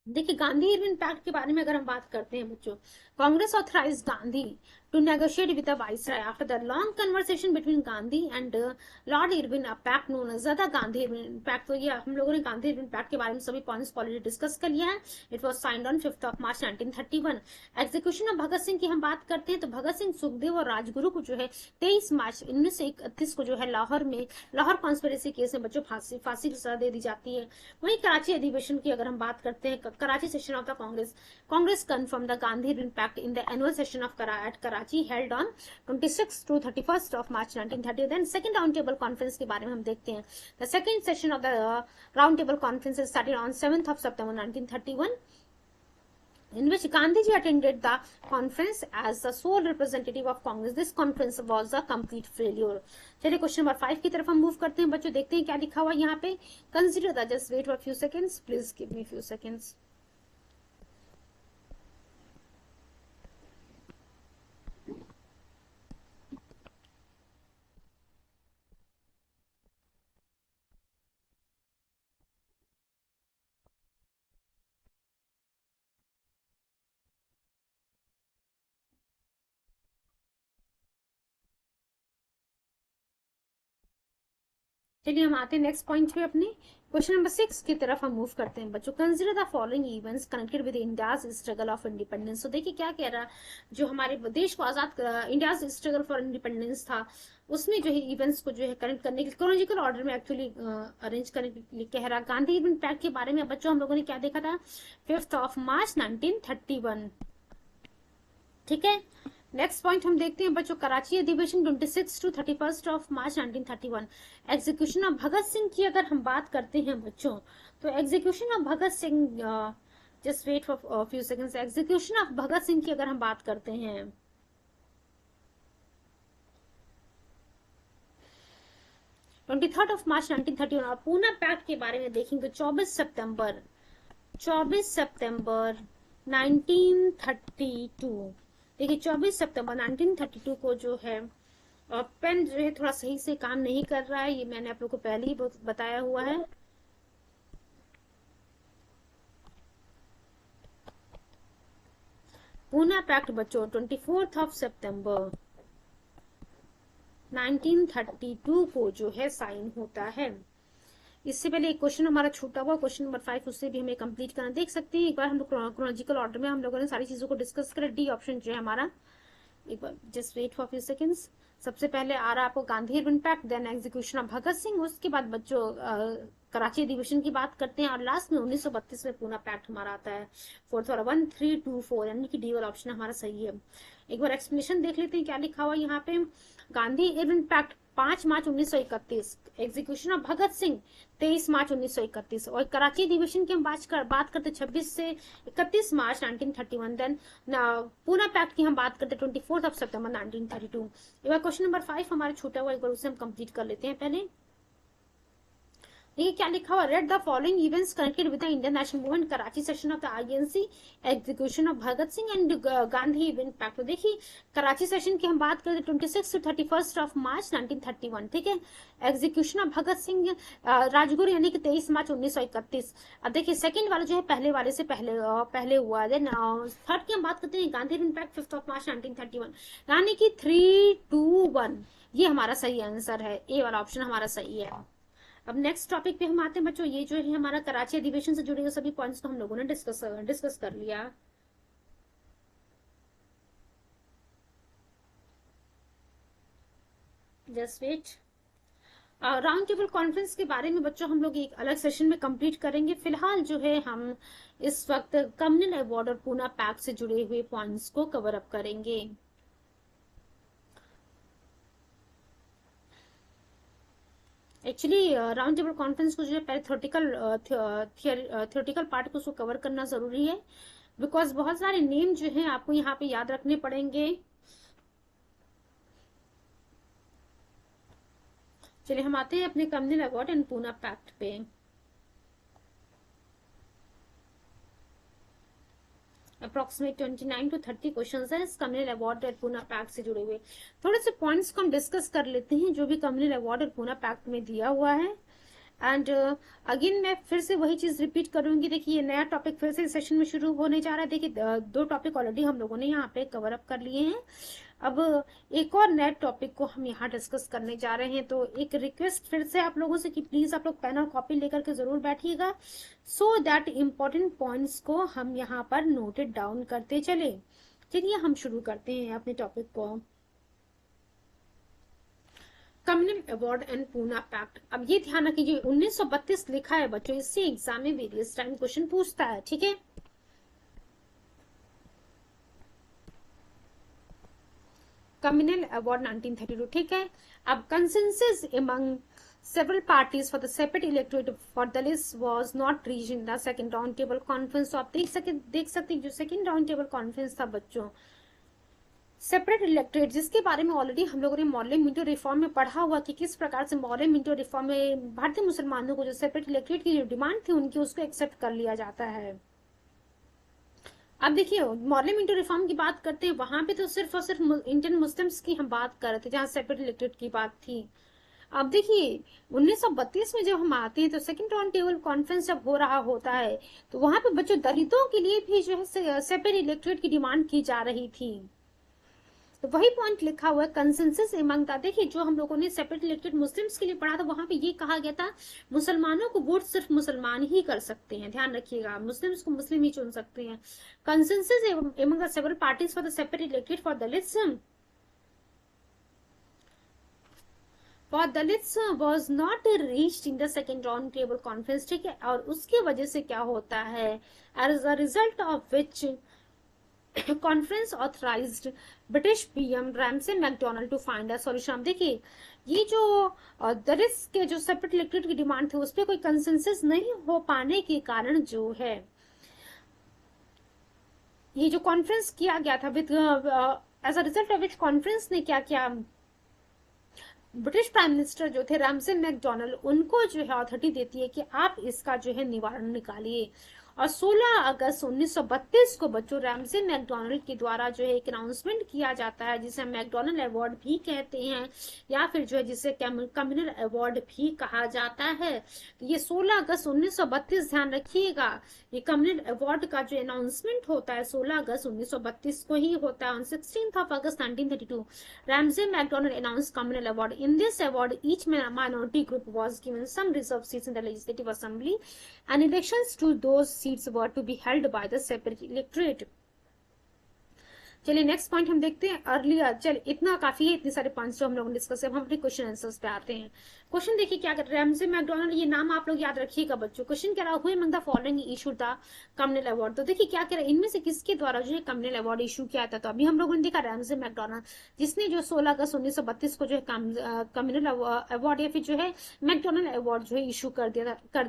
देखिए गांधी इरविन पैक्ट के बारे में अगर हम बात करते हैं बच्चों, Congress authorise Gandhi to negotiate with the viceroy after the long conversation between Gandhi and Lord Irwin, a pact known as the Gandhi Irwin pact. तो ये हम लोगों ने गांधी इरविन पैक्ट के बारे में सभी पॉइंट्स ऑलरेडी डिस्कस कर लिया है। It was signed on 5 of March 1931। Execution of Bhagat Singh की हम बात करते हैं तो भगत सिंह, सुखदेव और राजगुरु को जो है 23 मार्च 1931 को जो है लाहौर में, लाहौर कॉन्स्पिरेसी केस में बच्चों फांसी की सजा दे दी जाती है। वहीं कराची अधिवेशन की अगर हम बात करते हैं, Karachi session of the Congress confirm the Gandhi Irwin pact in the annual session of Karachi held on 26 to 31 of March 1930। Then second round table conference के बारे में हम देखते हैं। The second session of the round table conference started on 7 of September 1931, in which Gandhiji attended the conference as the sole representative of Congress. This conference was a complete failure. चलिए question number 5 की तरफ हम move करते हैं बच्चों, देखते हैं क्या लिखा हुआ है यहाँ पे। Consider the, just wait for few seconds, please give me few seconds. चलिए हम आते हैं नेक्स्ट पॉइंट पे अपने। क्वेश्चन नंबर 6 की तरफ हम मूव करते हैं बच्चों। Consider the following events connected with India's struggle of independence. तो देखिए क्या कह रहा है, जो हमारे देश को आजाद, इंडियाज स्ट्रगल फॉर इंडिपेंडेंस था, उसमें जो है इवेंट्स को जो है कनेक्ट करने के क्रोनोलॉजिकल ऑर्डर में एक्चुअली अरेंज करने के लिए कह रहा। गांधी इरविन पैक्ट के बारे में बच्चों हम लोगों ने क्या देखा था, 5 ऑफ मार्च 1931, ठीक है। नेक्स्ट पॉइंट हम देखते हैं बच्चों, कराची अधिवेशन 26 to 31 of March 1931। Execution of Bhagat Singh की अगर हम बात करते हैं बच्चों, तो execution of Bhagat Singh, just wait for few seconds, execution of Bhagat Singh की अगर हम बात करते हैं 23 ऑफ मार्च 1931। और पूना पैक्ट के बारे में देखेंगे तो 24 सितंबर 1932। देखिए 24 सितंबर 1932 को जो है पेन जो है थोड़ा सही से काम नहीं कर रहा है, ये मैंने आप लोग को पहले ही बताया हुआ है। पूना पैक्ट बच्चों 24 ऑफ सितंबर 1932 को जो है साइन होता है। इससे पहले एक क्वेश्चन हमारा छूटा हुआ, क्वेश्चन नंबर 5, उससे भी हमें कंप्लीट करना देख सकते हैं। एक बार हम लोग क्रोनोलॉजिकल ऑर्डर में हम लोगों ने सारी चीजों को डिस्कस करा। डी ऑप्शन जो है हमारा, एक बार just wait for few seconds. सबसे पहले आ रहा आपको Gandhi Irwin pact, then execution of Bhagat Singh, उसके बाद बच्चों कराची अधिवेशन की बात करते हैं, और लास्ट में 1932 में पूना पैक्ट हमारा आता है। फोर्थ वाला 1, 3, 2, 4, यानी कि डी वाला ऑप्शन हमारा सही है। एक बार एक्सप्लेनेशन देख लेते हैं क्या लिखा हुआ यहाँ पे। Gandhi Irwin pact 5 March 1931, execution of Bhagat Singh 23 March 1931, और कराची अधिवेशन की हम बात करते 26 से 31 मार्च 1931। देन पूना पैक्ट की हम बात करते 24 सितंबर 1932। एक बार क्वेश्चन नंबर 5 हमारे छूटा हुआ, एक बार उसे हम कंप्लीट कर लेते हैं पहले। देखिए क्या लिखा हुआ, read the following events connected with the Indian national movement, Karachi session of the INC, execution of Bhagat Singh and Gandhi event pact. तो देखिए कराची सेशन की हम बात करते 26 टू 31 मार्च 1931, ठीक है। एग्जीक्यूशन ऑफ भगत सिंह राजगुरु यानी कि 23 मार्च 1931। अब देखिए सेकंड वाला जो है पहले वाले से पहले हुआ। देन थर्ड की हम बात करते हैं गांधी इवेंट पैक्ट 5 मार्च 1931, यानी कि 3, 2, 1, ये हमारा सही आंसर है, ए वाला ऑप्शन हमारा सही है। अब नेक्स्ट टॉपिक पे हम आते हैं बच्चों, ये जो है हमारा कराची अधिवेशन से जुड़े हुए सभी पॉइंट्स को हम लोगों ने डिस्कस कर लिया। Just wait. Round table conference के बारे में बच्चों हम लोग एक अलग सेशन में कंप्लीट करेंगे। फिलहाल जो है हम इस वक्त कम्युनल अवार्ड और पूना पैक्ट से जुड़े हुए पॉइंट्स को कवर अप करेंगे। एक्चुअली राउंड टेबल कॉन्फ्रेंस को जो है पहले थ्योरेटिकल पार्ट को उसको कवर करना जरूरी है, बिकॉज बहुत सारे नेम जो हैं आपको यहाँ पे याद रखने पड़ेंगे। चलिए हम आते हैं अपने communal award and Poona pact पे। अप्रोक्सीमेट 29 to 30 क्वेश्चंस हैं इस कम्युनल अवार्ड और पूना पैक्ट से जुड़े हुए। थोड़े से पॉइंट्स को हम डिस्कस कर लेते हैं जो भी कम्युनल अवार्ड और पूना पैक्ट में दिया हुआ है। एंड अगेन मैं फिर से वही चीज रिपीट करूंगी। देखिए ये नया टॉपिक फिर से सेशन में शुरू होने जा रहा है। देखिए 2 टॉपिक ऑलरेडी हम लोगों ने यहाँ पे कवर अप कर लिए हैं। अब एक और नए टॉपिक को हम यहाँ डिस्कस करने जा रहे हैं। तो एक रिक्वेस्ट फिर से आप लोगों से कि प्लीज आप लोग पेन और कॉपी लेकर के जरूर बैठिएगा, सो दैट इम्पोर्टेंट पॉइंट्स को हम यहाँ पर नोटेड डाउन करते चले। चलिए हम शुरू करते हैं अपने टॉपिक को। Communal award and Poona pact. अब ये ध्यान रखिए जो 1932 लिखा है बच्चों, इससे एग्जाम में वेरियस टाइम क्वेश्चन पूछता है, ठीक है। कम्युनल अवार्ड 1932, ठीक है। अब consensus among several parties for the separate electorate for Dalits was not reached in the second round table conference। तो आप देख सकते जो सेकंड राउंड टेबल कॉन्फ्रेंस था बच्चों, सेपरेट इलेक्टोरेट, जिसके बारे में ऑलरेडी हम लोगों ने मॉडल मिंटो रिफॉर्म में पढ़ा हुआ कि किस प्रकार से मॉडल मिंटो रिफॉर्म में भारतीय मुसलमानों को जो सेपरेट इलेक्टोरेट की जो डिमांड थी उनकी, उसको एक्सेप्ट कर लिया जाता है। अब देखिए मॉडल मिंटो रिफॉर्म की बात करते हैं, वहां पे तो सिर्फ और सिर्फ इंडियन मुस्लिम्स की हम बात कर रहे थे जहां सेपरेट इलेक्टोरेट की बात थी। अब देखिए 1932 में जब हम आते हैं तो सेकंड राउंड टेबल कॉन्फ्रेंस जब हो रहा होता है तो वहां पे बच्चों दलितों के लिए भी जो है सेपरेट इलेक्टोरेट की डिमांड की जा रही थी। तो वही पॉइंट लिखा हुआ है कंसेंसस एमंग द। देखिए जो हम लोगों ने सेपरेट इलेक्टेड मुस्लिम्स के लिए पढ़ा था वहां पे ये कहा गया था मुसलमानों को वोट सिर्फ मुसलमान ही कर सकते हैं, ध्यान रखिएगा, मुस्लिम्स को मुस्लिम ही चुन सकते हैं। Consensus among the several parties for the separate elected for Dalits was not reached in the second round table conference, ठीक है। और उसकी वजह से क्या होता है, as a result of which conference authorized British PM Ramsay MacDonald to find a solution. देखिए ये जो दलित्स के जो सेपरेट इलेक्टोरेट की डिमांड थी उस पर कोई कंसेंसस नहीं हो पाने के कारण जो है ये जो कॉन्फ्रेंस किया गया था with as a result of which conference ने क्या किया, ब्रिटिश प्राइम मिनिस्टर जो थे रैमसे मैकडोनाल्ड, उनको जो है अथॉरिटी देती है कि आप इसका जो है निवारण निकालिए। और 16 अगस्त 1932 को बच्चों रैमजे मैकडॉनल्ड के द्वारा जो है एक अनाउंसमेंट किया जाता है, जिसे मैकडॉनल्ड अवार्ड भी कहते हैं, या फिर जो है जिसे कम्युनल अवार्ड भी कहा जाता है। तो ये 16 अगस्त 1932, ध्यान रखिएगा, ये कम्युनल अवार्ड का जो अनाउंसमेंट होता है 16 अगस्त 1932 को ही होता है। On 16 August 1932 Ramsay MacDonald announce communal award. In this award each minority group was given some reserved seats in the legislative assembly and elections to those seats were to be held by the separate electorate। चलिए next point हम देखते हैं earlier. चलिए इतना काफी है, इतने सारे पॉइंट्स जो हम लोगों ने डिस्कस है। हम अपने क्वेश्चन आंसर्स पे आते हैं। क्वेश्चन देखिए क्या कर रैमजे मैकडॉनल्ड, ये नाम आप लोग याद रखिएगा बच्चों। क्वेश्चन कह रहा हुए among the following issue the communal award. तो देखिए क्या कह रहा है, इनमें से किसके द्वारा जो है कम्युनल अवार्ड इशू किया था। तो अभी हम लोगों ने देखा रैमजे मैकडॉनल्ड, जिसने जो 16 अगस्त 1932 को जो है कम्युनल अवार्ड या फिर जो है मैकडॉनल्ड अवार्ड जो है इशू कर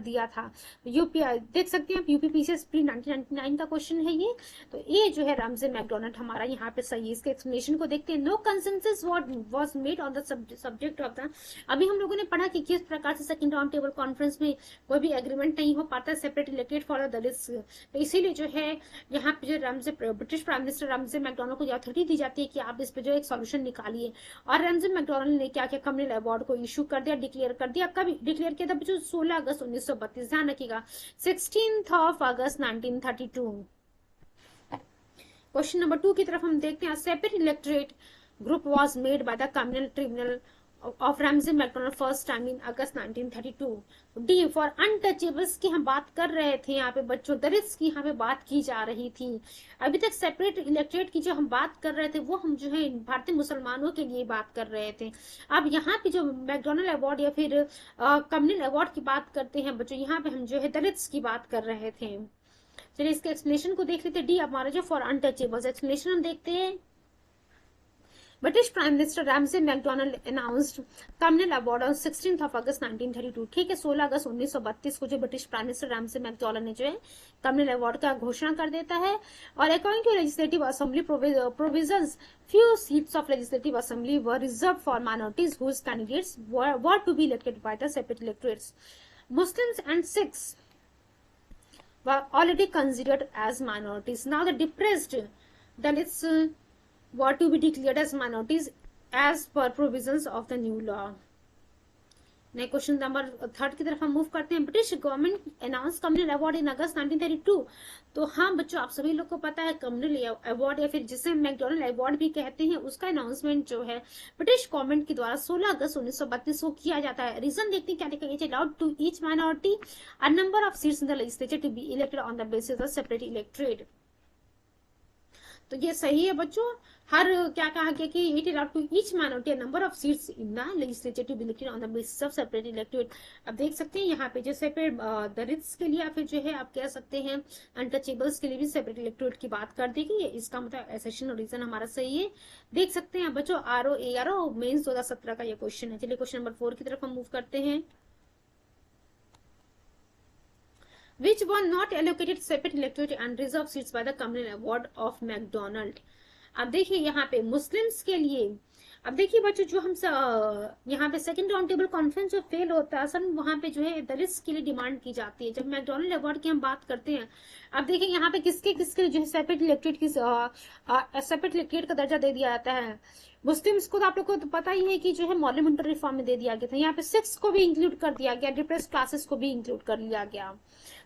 दिया था। यूपीआई देख सकते हैं आप, यूपीपीसीएस प्री 1999 का क्वेश्चन है ये। तो ये जो है रैमजे मैकडॉनल्ड हमारा यहाँ पे सही है। इसके एक्सप्लेनेशन को देखते हैं। No consensus was made on the subject of the. अभी हम लोगों ने पढ़ा कि किस प्रकार से सेकंड राउंड टेबल कॉन्फ्रेंस में कोई भी एग्रीमेंट नहीं हो पाता separate elected for the Dalits. तो इसीलिए जो है यहाँ पे जो British prime minister Ramsay MacDonald को अथॉरिटी दी जाती है कि आप इस पे जो एक सॉल्यूशन निकालिए। और रैमजे मैकडॉनल्ड ने क्या किया, कम्युनल अवार्ड को इशू कर दिया, डिक्लेयर कर दिया। कभी डिक्लेयर किया था बच्चों, 16 अगस्त 1932, ध्यान रखिएगा, 16 अगस्त 1932। क्वेश्चन नंबर 2 की तरफ हम देखते हैं। Separate electorate group was made by the communal tribunal of Ramsay MacDonald first time in August 1932। D for untouchables की हम बात कर रहे थे यहाँ पे बच्चों, दलित्स की यहाँ पे बात की जा रही थी। अभी तक सेपरेट इलेक्टोरेट की जो हम बात कर रहे थे वो हम जो है भारतीय मुसलमानों के लिए बात कर रहे थे। अब यहाँ पे जो मैकडॉनल्ड अवार्ड या फिर कम्युनल अवार्ड की बात करते हैं बच्चों, यहाँ पे हम जो है दलित्स की बात कर रहे थे। चलिए इसके एक्सप्लेनेशन को देख लेते हैं। डी हमारा जो फॉर अनटचेबल्स, एक्सप्लेनेशन हम देखते हैं। British prime minister Ramsay MacDonald announced communal award on 16 अगस्त 1932। ठीक है, 16 अगस्त 1932 को जो British prime minister Ramsay MacDonald ने जो है कम्युनल अवार्ड का घोषणा कर देता है। और according to legislative assembly provisions, few seats of legislative assembly were reserved for minorities whose candidates were to be elected by the separate electorates. Muslims and Sikhs were already considered as minorities. Now the depressed Dalits were to be declared as minorities as per provisions of the new law. Next question number 3 की तरफ हम move करते हैं। British government announce communal award in August 1932। तो हाँ बच्चों, आप सभी लोग को पता है कम्युनल अवार्ड या फिर जिसे मैकडॉनल्ड अवार्ड भी कहते हैं, उसका अनाउंसमेंट जो है ब्रिटिश गवर्नमेंट के द्वारा 16 अगस्त 1932 को किया जाता है। रीजन देखते हैं क्या लिखा गया, allowed to each minority a number of seats in the legislature to be elected on the basis of separate electorate. तो ये सही है बच्चों। हर क्या कहा गया कि it allowed to each minority number of seats in the legislature to be elected on the basis of separate electorate. अब देख सकते हैं यहाँ पे जो सेपरेट दलित्स के लिए या फिर जो है आप कह सकते हैं अनटचेबल्स के लिए भी सेपरेट इलेक्टोरेट की बात कर दी गई है। इसका मतलब एसेशन और रीजन हमारा सही है। देख सकते हैं बच्चों आरओ मेंस 2017 का ये क्वेश्चन है। चलिए क्वेश्चन नंबर 4 की तरफ हम मूव करते हैं। Which were not allocated separate electorate and reserved seats by the communal award of McDonald। अब देखिए यहाँ पे मुस्लिम्स के लिए, अब देखिए बच्चों जो हम यहाँ पे सेकंड राउंड टेबल कॉन्फ्रेंस जो फेल होता है असल वहां पे जो है दलित्स के लिए डिमांड की जाती है जब मैकडॉनल्ड अवार्ड की हम बात करते हैं। अब देखिए यहाँ पे किसके किसके जो है सेपरेट इलेक्टोरेट की सेपरेट इलेक्टोरेट का दर्जा दे दिया जाता है। मुस्लिम्स को तो आप लोग को तो पता ही है कि जो है मॉर्निंग रिफॉर्म में दे दिया गया था। यहाँ पे सिक्स को भी इंक्लूड कर दिया गया, डिप्रेस क्लासेस को भी इंक्लूड कर लिया गया,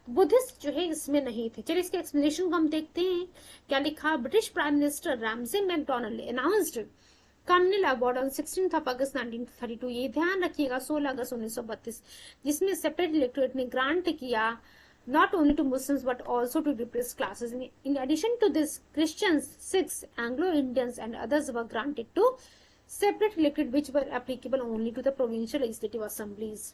बुद्धिस्ट जो है इसमें नहीं थे। चलिए इसके एक्सप्लेनेशन को हम देखते हैं क्या लिखा। British prime minister Ramsay MacDonald announced communal award on 16 अगस्त 1932। ये ध्यान रखिएगा 16 अगस्त 1932, जिसमें सेपरेट इलेक्टोरेट ने ग्रांट किया not only to Muslims but also to depressed classes. In addition to this, Christians, Sikhs, Anglo-Indians and others were granted to separate electorate which were applicable only to the provincial legislative assemblies.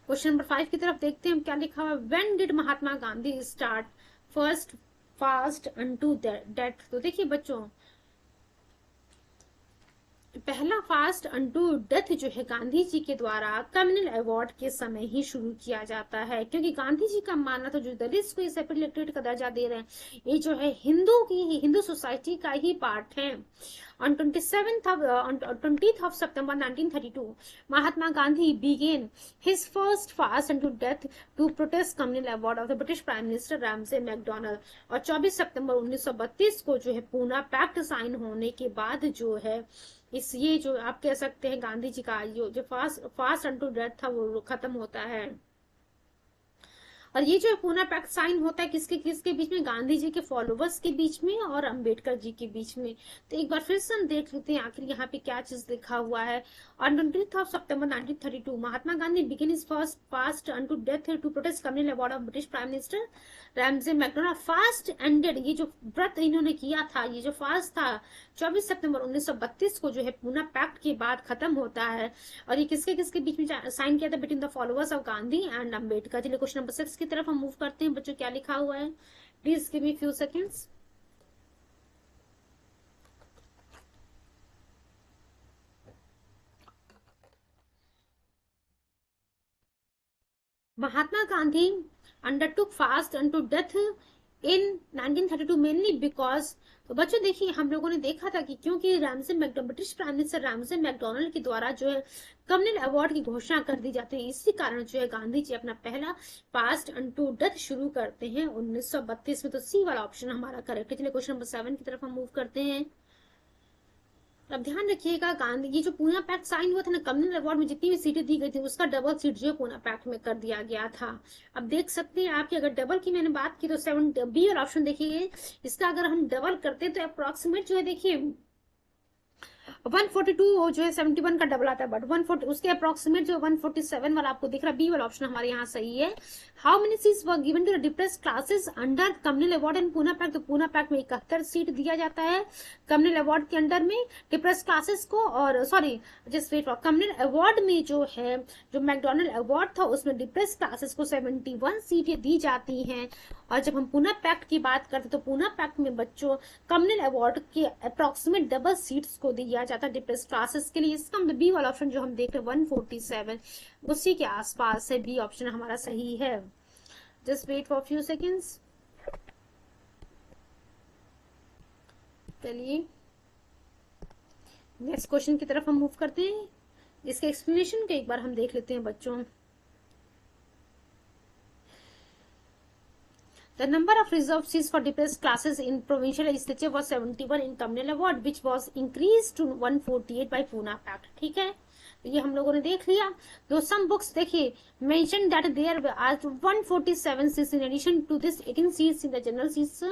Question number 5 की तरफ देखते हैं क्या लिखा हुआ। When did Mahatma Gandhi start first fast unto death। तो देखिए बच्चों पहला फास्ट अनटू डेथ जो है गांधी जी के द्वारा कम्युनल अवार्ड के समय ही शुरू किया जाता है, क्योंकि गांधी जी का मानना था जो दलित्स को सेपरेट इलेक्टोरेट का दर्जा दे रहे हैं ये जो है हिंदू सोसाइटी का ही पार्ट है। On 20th of September 1932, Mahatma Gandhi began his first fast unto death to protest communal award of the British Prime Minister Ramsay MacDonald। और 24 सितंबर 1932 को जो है पूना पैक्ट साइन होने के बाद जो है इस ये जो आप कह सकते हैं गांधी जी का जो फास्ट अनटू डेथ था वो खत्म होता है। और ये जो पूना पैक्ट साइन होता है किसके किसके बीच में, गांधी जी के फॉलोवर्स के बीच में और अंबेडकर जी के बीच में। तो एक बार फिर से हम देख लेते हैं आखिर यहाँ पे क्या चीज लिखा हुआ है। On 20th of September 1932, Mahatma Gandhi began his first fast unto death to protest communal award of British Prime Minister Ramsay MacDonald। Fast ended, ये जो व्रत इन्होंने किया था, ये जो फास्ट था 24 सितंबर 1932 को जो है पूना पैक्ट के बाद खत्म होता है। और ये किसके किसके बीच में साइन किया था, between the followers of Gandhi and Ambedkar. चलिए क्वेश्चन नंबर 6 की तरफ हम मूव करते हैं। बच्चों क्या लिखा हुआ है, please give me few seconds. Mahatma Gandhi undertook fast unto death in 1932 mainly because, तो बच्चों देखिए हम लोगों ने देखा था कि क्योंकि British prime minister Ramsay McDonald के द्वारा जो है कम्युनल अवार्ड की घोषणा कर दी जाती है, इसी कारण जो है गांधी जी अपना पहला फास्ट अनटू डेथ शुरू करते हैं 1932 में। तो सी वाला ऑप्शन हमारा करेक्ट है। चलिए क्वेश्चन नंबर 7 की तरफ हम मूव करते हैं। अब ध्यान रखिएगा गांधी ये जो पूना पैक्ट साइन हुआ था ना, कम्युनल अवार्ड में जितनी भी सीटें दी गई थी उसका डबल सीट जो है पूना पैक्ट में कर दिया गया था। अब देख सकते हैं आपकी अगर डबल की मैंने बात की तो 7 बी और ऑप्शन देखिए, इसका अगर हम डबल करते हैं तो अप्रोक्सीमेट जो है देखिए 142 जो है 71 का डबल आता है, बट 140 उसके अप्रोक्सीमेट जो 147 वाला आपको दिख रहा है, बी वाला ऑप्शन हमारे यहाँ सही है। How many seats were given to the depressed classes under communal award and Poona pact. तो पूना पैक्ट में 71 सीट दिया जाता है कम्युनल अवार्ड के अंडर में डिप्रेस्ड क्लासेस को, और sorry just wait for communal award में जो है जो मैकडोनल्ड अवार्ड था उसमें डिप्रेस्ड क्लासेस को 71 सीटें दी जाती हैं। और जब हम पूना पैक्ट की बात करते तो पूना पैक्ट में बच्चों कम्युनल अवार्ड के अप्रोक्सीमेट डबल सीट्स को दिया जाता है डिप्रेस्ड क्लासेस के लिए। इसका बी वाला ऑप्शन जो हम देख रहे हैं 147 उसी के आसपास है, बी ऑप्शन हमारा सही है। Just wait for few seconds. चलिए नेक्स्ट क्वेश्चन की तरफ हम मूव करते हैं। इसके एक्सप्लेनेशन को एक बार हम देख लेते हैं बच्चों। The number of reserved seats for depressed classes in provincial legislature was 71 in communal award, which was increased to 148 by Pune Pact। ठीक है, तो ये हम लोगों ने देख लिया। तो some books देखिए mention that there are 147 seats in addition to this 18 seats in the general seats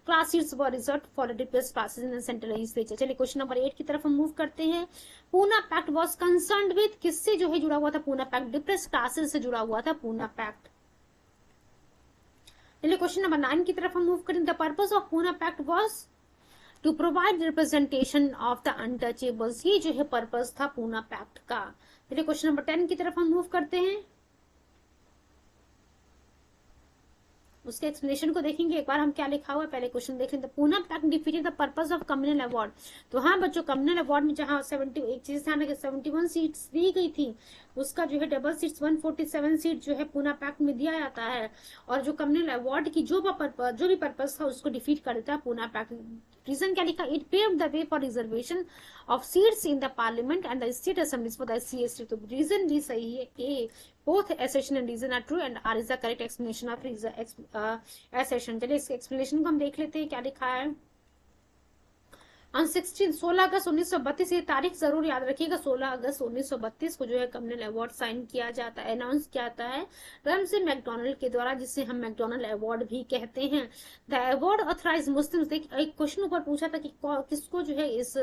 class seats were reserved for the depressed classes in the central legislature। चलिए क्वेश्चन नंबर 8 की तरफ हम मूव करते हैं। Poona pact was concerned with, किससे जो है जुड़ा हुआ था पूना पैक्ट, डिप्रेस्ड क्लासेस से जुड़ा हुआ था पूना पैक्ट। चलिए क्वेश्चन नंबर 9 की तरफ हम मूव करें। The purpose of Poona pact was to provide representation of the untouchables. ये जो है पर्पस था पूना पैक्ट का। चलिए क्वेश्चन नंबर 10 की तरफ हम मूव करते हैं। उसके एक्सप्लेनेशन को देखेंगे एक बार हम क्या लिखा हुआ है, पहले क्वेश्चन देख लेते हैं। Poona pact defeated the purpose of communal award. तो हाँ बच्चों कम्युनल अवार्ड में जहां 70 एक चीज ध्यान रखें 71 सीट्स दी गई थी उसका जो है डबल सीट्स 147 सीट जो है पूना पैक्ट में दिया जाता है। और जो कम्युनल अवार्ड की जो भी पर्पस था उसको डिफीट कर देता है पूना पैक्ट। रीजन क्या लिखा, it paved the way for reservation of seats in the parliament and the state assemblies for the SC/ST। तो रीजन भी सही है, ए both assertion and reason are true and R is the correct explanation of assertion। चलिए इसके explanation को हम देख लेते हैं क्या लिखा है। On 16 अगस्त 1932, ये तारीख जरूर याद रखिएगा, 16 अगस्त 1932 को जो है कम्युनल अवार्ड साइन किया जाता है, अनाउंस किया जाता है रैमसे मैकडोनल्ड के द्वारा, जिसे हम मैकडोनल्ड अवार्ड भी कहते हैं। The award authorise Muslims. देख एक क्वेश्चन ऊपर पूछा था कि किसको जो है इस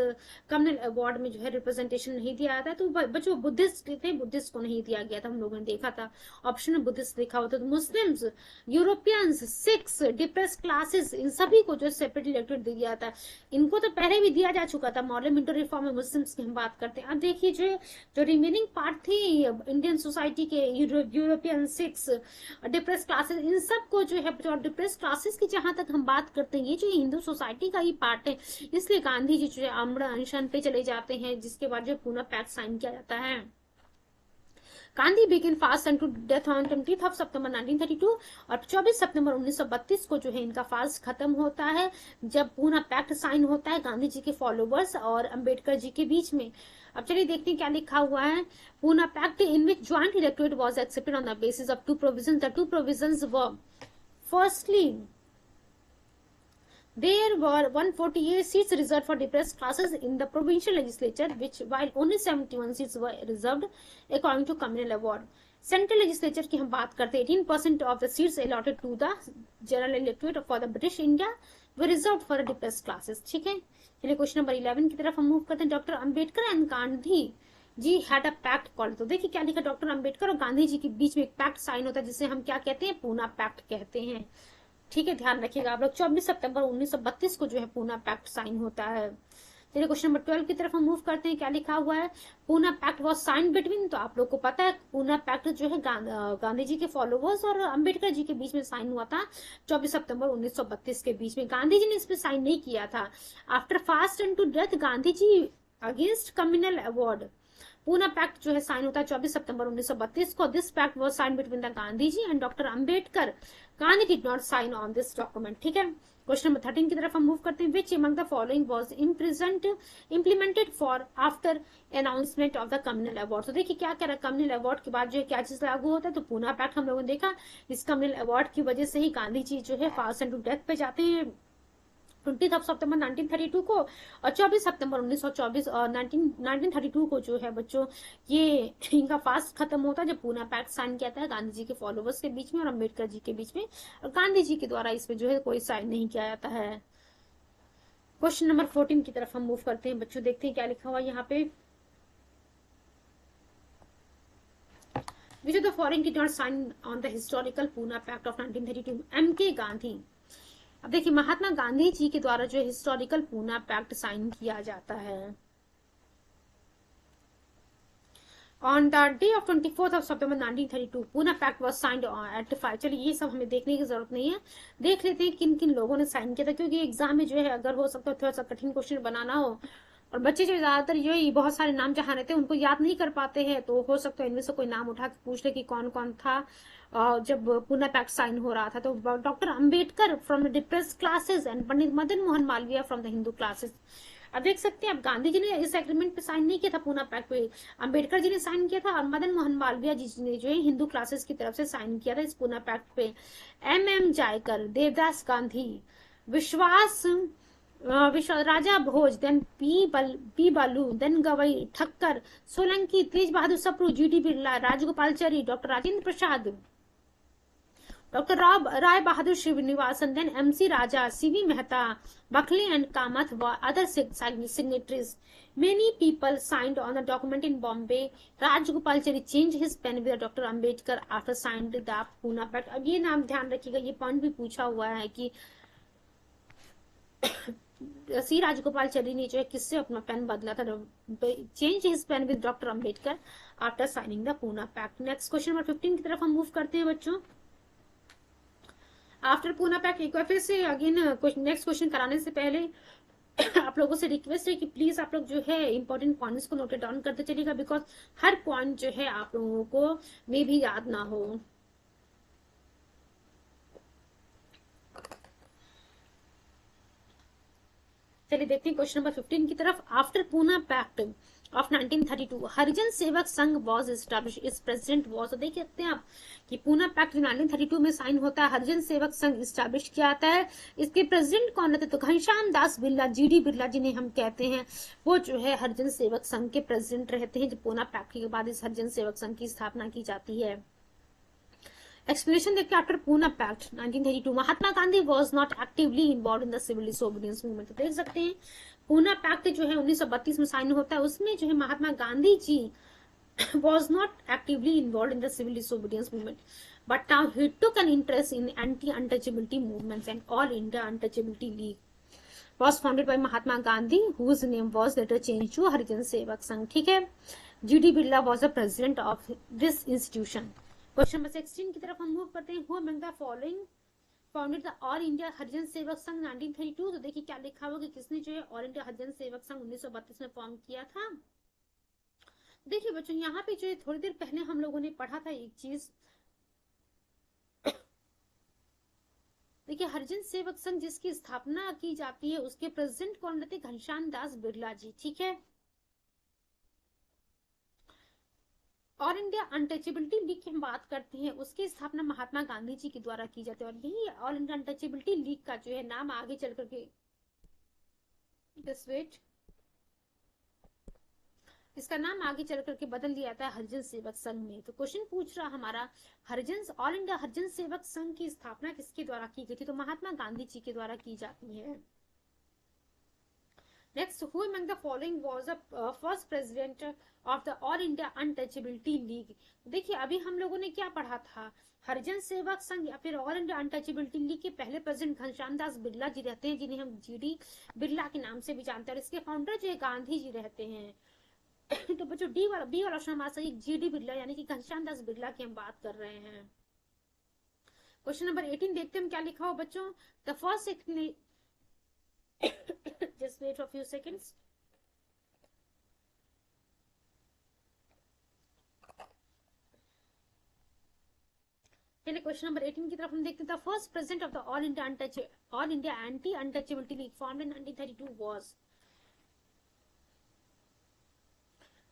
कम्युनल अवार्ड में जो है रिप्रेजेंटेशन नहीं दिया जाता है, तो बच्चों बुद्धिस्ट थे, बुद्धिस्ट को नहीं दिया गया था, हम लोगों ने देखा था ऑप्शन में बुद्धिस्ट लिखा हुआ था। तो Muslims, Europeans, Sikhs, depressed classes, इन सभी को जो सेपरेटली इलेक्टेड दिया जाता है। इनको तो पहले भी दिया जा चुका था, मॉडल मिंटो रिफॉर्म में मुस्लिम्स की हम बात करते हैं। अब देखिए जो रिमेनिंग पार्ट थी इंडियन सोसाइटी के, यूरोपियन, सिक्स, डिप्रेस क्लासेस, इन सब को जो है डिप्रेस क्लासेस की जहां तक हम बात करते हैं ये जो हिंदू सोसाइटी का ही पार्ट है, इसलिए गांधी जी जो है अमरण अनशन पे चले जाते हैं, जिसके बाद जो पूना पैक्ट साइन किया जाता है। Gandhi begin fast and to death on 20 September 1932 और 24 सितंबर 1932 को जो है इनका फास्ट खत्म होता है, जब पूना पैक्ट साइन होता है गांधी जी के फॉलोवर्स और अंबेडकर जी के बीच में। अब चलिए देखते हैं क्या लिखा हुआ है। Poona pact in which joint electorate was accepted on the basis of two provisions. The two provisions were firstly there were 148 seats reserved for depressed classes in the provincial legislature, which while only 71 seats were reserved according to communal award. Central legislature की हम बात करते हैं 18% of the seats allotted to the general electorate for the British India were reserved for depressed classes. ठीक है, चलिए question number 11 की तरफ हम मूव करते हैं। Doctor Ambedkar and Gandhi ji had a pact called. तो देखिए क्या लिखा, डॉक्टर अंबेडकर और गांधी जी के बीच में एक पैक्ट साइन होता है जिसे हम क्या कहते हैं, पूना पैक्ट कहते हैं। ठीक है, ध्यान रखिएगा आप लोग। 24 सितंबर 1932 को जो है पूना पैक्ट साइन होता है। चलिए क्वेश्चन नंबर 12 की तरफ हम मूव करते हैं। क्या लिखा हुआ है, Poona pact was sign between. तो आप लोग को पता है पूना पैक्ट जो है गांधी जी के फॉलोवर्स और अंबेडकर जी के बीच में साइन हुआ था 24 सितंबर 1932 के बीच में। गांधी जी ने इस पे साइन नहीं किया था। After fast and to death Gandhi ji against communal award Poona pact जो है साइन होता है 24 सितंबर 1932 को। This pact was sign between the Gandhi ji and doctor Ambedkar. Gandhi did not sign on this document. ठीक है, क्वेश्चन नंबर 13 की तरफ हम मूव करते हैं। Which among the following was implemented for after announcement of the communal award. तो देखिए क्या कह रहा है, कम्युनल अवार्ड के बाद जो है क्या चीज लागू होता है, तो पूना पैक्ट हम लोगों ने देखा। इस कम्युनल अवार्ड की वजह से ही गांधी जी जो है फास्ट एंड टू डेथ पे जाते हैं 20 सितंबर 1932 को, और 24 सितंबर 1924 और 1932 को जो है बच्चों ये इनका फास्ट खत्म होता है जब पूना पैक्ट साइन किया था गांधी जी के फॉलोवर्स के बीच में और अंबेडकर जी के बीच में, और गांधी जी के द्वारा इसमें जो है कोई साइन नहीं किया जाता है। क्वेश्चन नंबर 14 की तरफ हम मूव करते हैं बच्चों, देखते हैं क्या लिखा हुआ यहाँ पे। Which of the following did not sign on the historical Pune Pact of 1932? M.K. Gandhi. अब देखिए महात्मा गांधी जी के द्वारा जो हिस्टोरिकल पूना पैक्ट साइन किया जाता है on the day of 24 September 1932। Poona pact was signed at 5। चलिए ये सब हमें देखने की जरूरत नहीं है, देख लेते हैं किन किन लोगों ने साइन किया था, क्योंकि एग्जाम में जो है अगर हो सकता है थोड़ा सा कठिन क्वेश्चन बनाना हो और बच्चे जो ज्यादातर जो बहुत सारे नाम जहाँ रहते हैं उनको याद नहीं कर पाते हैं, तो हो सकता है इनमें से कोई नाम उठा के पूछ ले कि कौन कौन था जब पूना पैक्ट साइन हो रहा था। तो doctor Ambedkar from the depressed classes and Pandit Madan Mohan Malviya from the Hindu classes. अब देख सकते हैं, अब गांधी जी ने इस एग्रीमेंट पे साइन नहीं किया था पूना पैक्ट पे, अंबेडकर जी ने साइन किया था और मदन मोहन मालवीय जी ने जो है हिंदू क्लासेस की तरफ से साइन किया था इस पूना पैक्ट पे। M Jayakar, Devdas Gandhi, Biswas Raja Bhoj, then P Baloo, then Gavai Thakkar, Solanki, Tej Bahadur Sapru, GD Birla, Rajagopalachari, doctor Rajendra Prasad, doctor Rai Bahadur Srinivasan, then MC Raja, CV Mehta, Bakhale and Kamat व other signatories. Many people signed on the document in Bombay. Rajagopalachari changed his pen with Dr. Ambedkar after signed the Pune Pact. अब ये नाम ध्यान रखिएगा, ये point भी पूछा हुआ है कि सी राजगोपालचारी ने जो है किससे अपना पेन बदला था, change his pen with doctor Ambedkar after signing the Poona pact. Next question number 15 की तरफ हम मूव करते हैं बच्चों। आफ्टर पूना पैक्ट एक बार फिर से अगेन नेक्स्ट क्वेश्चन कराने से पहले आप लोगों से रिक्वेस्ट है कि प्लीज आप लोग जो है इंपॉर्टेंट पॉइंट्स को नोट डाउन करते चलिएगा, बिकॉज हर पॉइंट जो है आप लोगों को मे भी याद ना हो। चलिए देखते हैं क्वेश्चन नंबर 15 की तरफ। आफ्टर पूना पैक्ट ऑफ 1932 हरिजन सेवक संघ वाज एस्टैब्लिश्ड, इस प्रेसिडेंट वाज। तो देख सकते हैं आप कि पूना पैक्ट 1932 में साइन होता है, हरिजन सेवक संघ एस्टैब्लिश किया जाता है। इसके प्रेसिडेंट कौन रहते, तो घनश्याम दास बिरला, GD बिरला जिन्हें हम कहते हैं, वो जो है हरिजन सेवक संघ के प्रेसिडेंट रहते हैं। जब पूना पैक्ट के बाद इस हरिजन सेवक संघ की स्थापना की जाती है। एक्सप्लेनेशन देखते हैं। After Poona pact 1932 Mahatma Gandhi was not actively involve in the civil disobedience movement. तो देख सकते हैं पूना पैक्ट जो है 1932 में साइन होता है, उसमें जो है Mahatma Gandhi ji was not actively involved in the civil disobedience movement, but now he took an interest in anti-untouchability movements, and All India Untouchability League was founded by Mahatma Gandhi, whose name was later changed to Harijan Sevak Sangh. ठीक है, GD Birla was the president of this institution. Question number 16 की तरफ हम move करते हैं। Who among the following founded the all India Harijan Sevak Sangh 1932। तो देखिए क्या लिखा हुआ कि किसने जो है ऑल इंडिया हरिजन सेवक संघ 1932 में फॉर्म किया था। देखिए बच्चों, यहाँ पे जो थोड़ी देर पहले हम लोगों ने पढ़ा था एक चीज। देखिए, हरिजन सेवक संघ जिसकी स्थापना की जाती है उसके प्रेसिडेंट कौन रहते? घनश्याम दास बिरला जी, ठीक है। ऑल इंडिया अनटचेबिलिटी लीग की हम बात करते हैं, उसकी स्थापना महात्मा गांधी जी के द्वारा की जाती है, और यही ऑल इंडिया अनटचेबिलिटी लीग का जो है नाम आगे चल करके, जस्ट वेट, इसका नाम आगे चल करके बदल दिया जाता है हरिजन सेवक संघ में। तो क्वेश्चन पूछ रहा हमारा, हरिजन ऑल इंडिया हरिजन सेवक संघ की स्थापना किसके द्वारा की गई थी? तो महात्मा गांधी जी के द्वारा की जाती है। Next, who among the following was the first president of the All India Untouchability League? देखिए, अभी हम लोगों ने क्या पढ़ा था? हरिजन सेवक संघ या फिर ऑल इंडिया अनटचेबिलिटी लीग के पहले प्रेसिडेंट घनश्याम दास बिरला जी रहते हैं, जिन्हें हम जीडी बिरला के नाम से भी जानते हैं, और इसके फाउंडर जो है गांधी जी रहते हैं। तो बच्चों, बी वाला ऑप्शन हमारा सही, जीडी बिरला यानी कि घनश्याम दास बिरला की हम बात कर रहे हैं। क्वेश्चन नंबर 18 देखते हैं हम क्या लिखा हो बच्चों। The first just wait for a few seconds. चलिए क्वेश्चन नंबर 18 की तरफ हम देखते हैं। The first president of the all India anti untouchability league formed in 1932 was.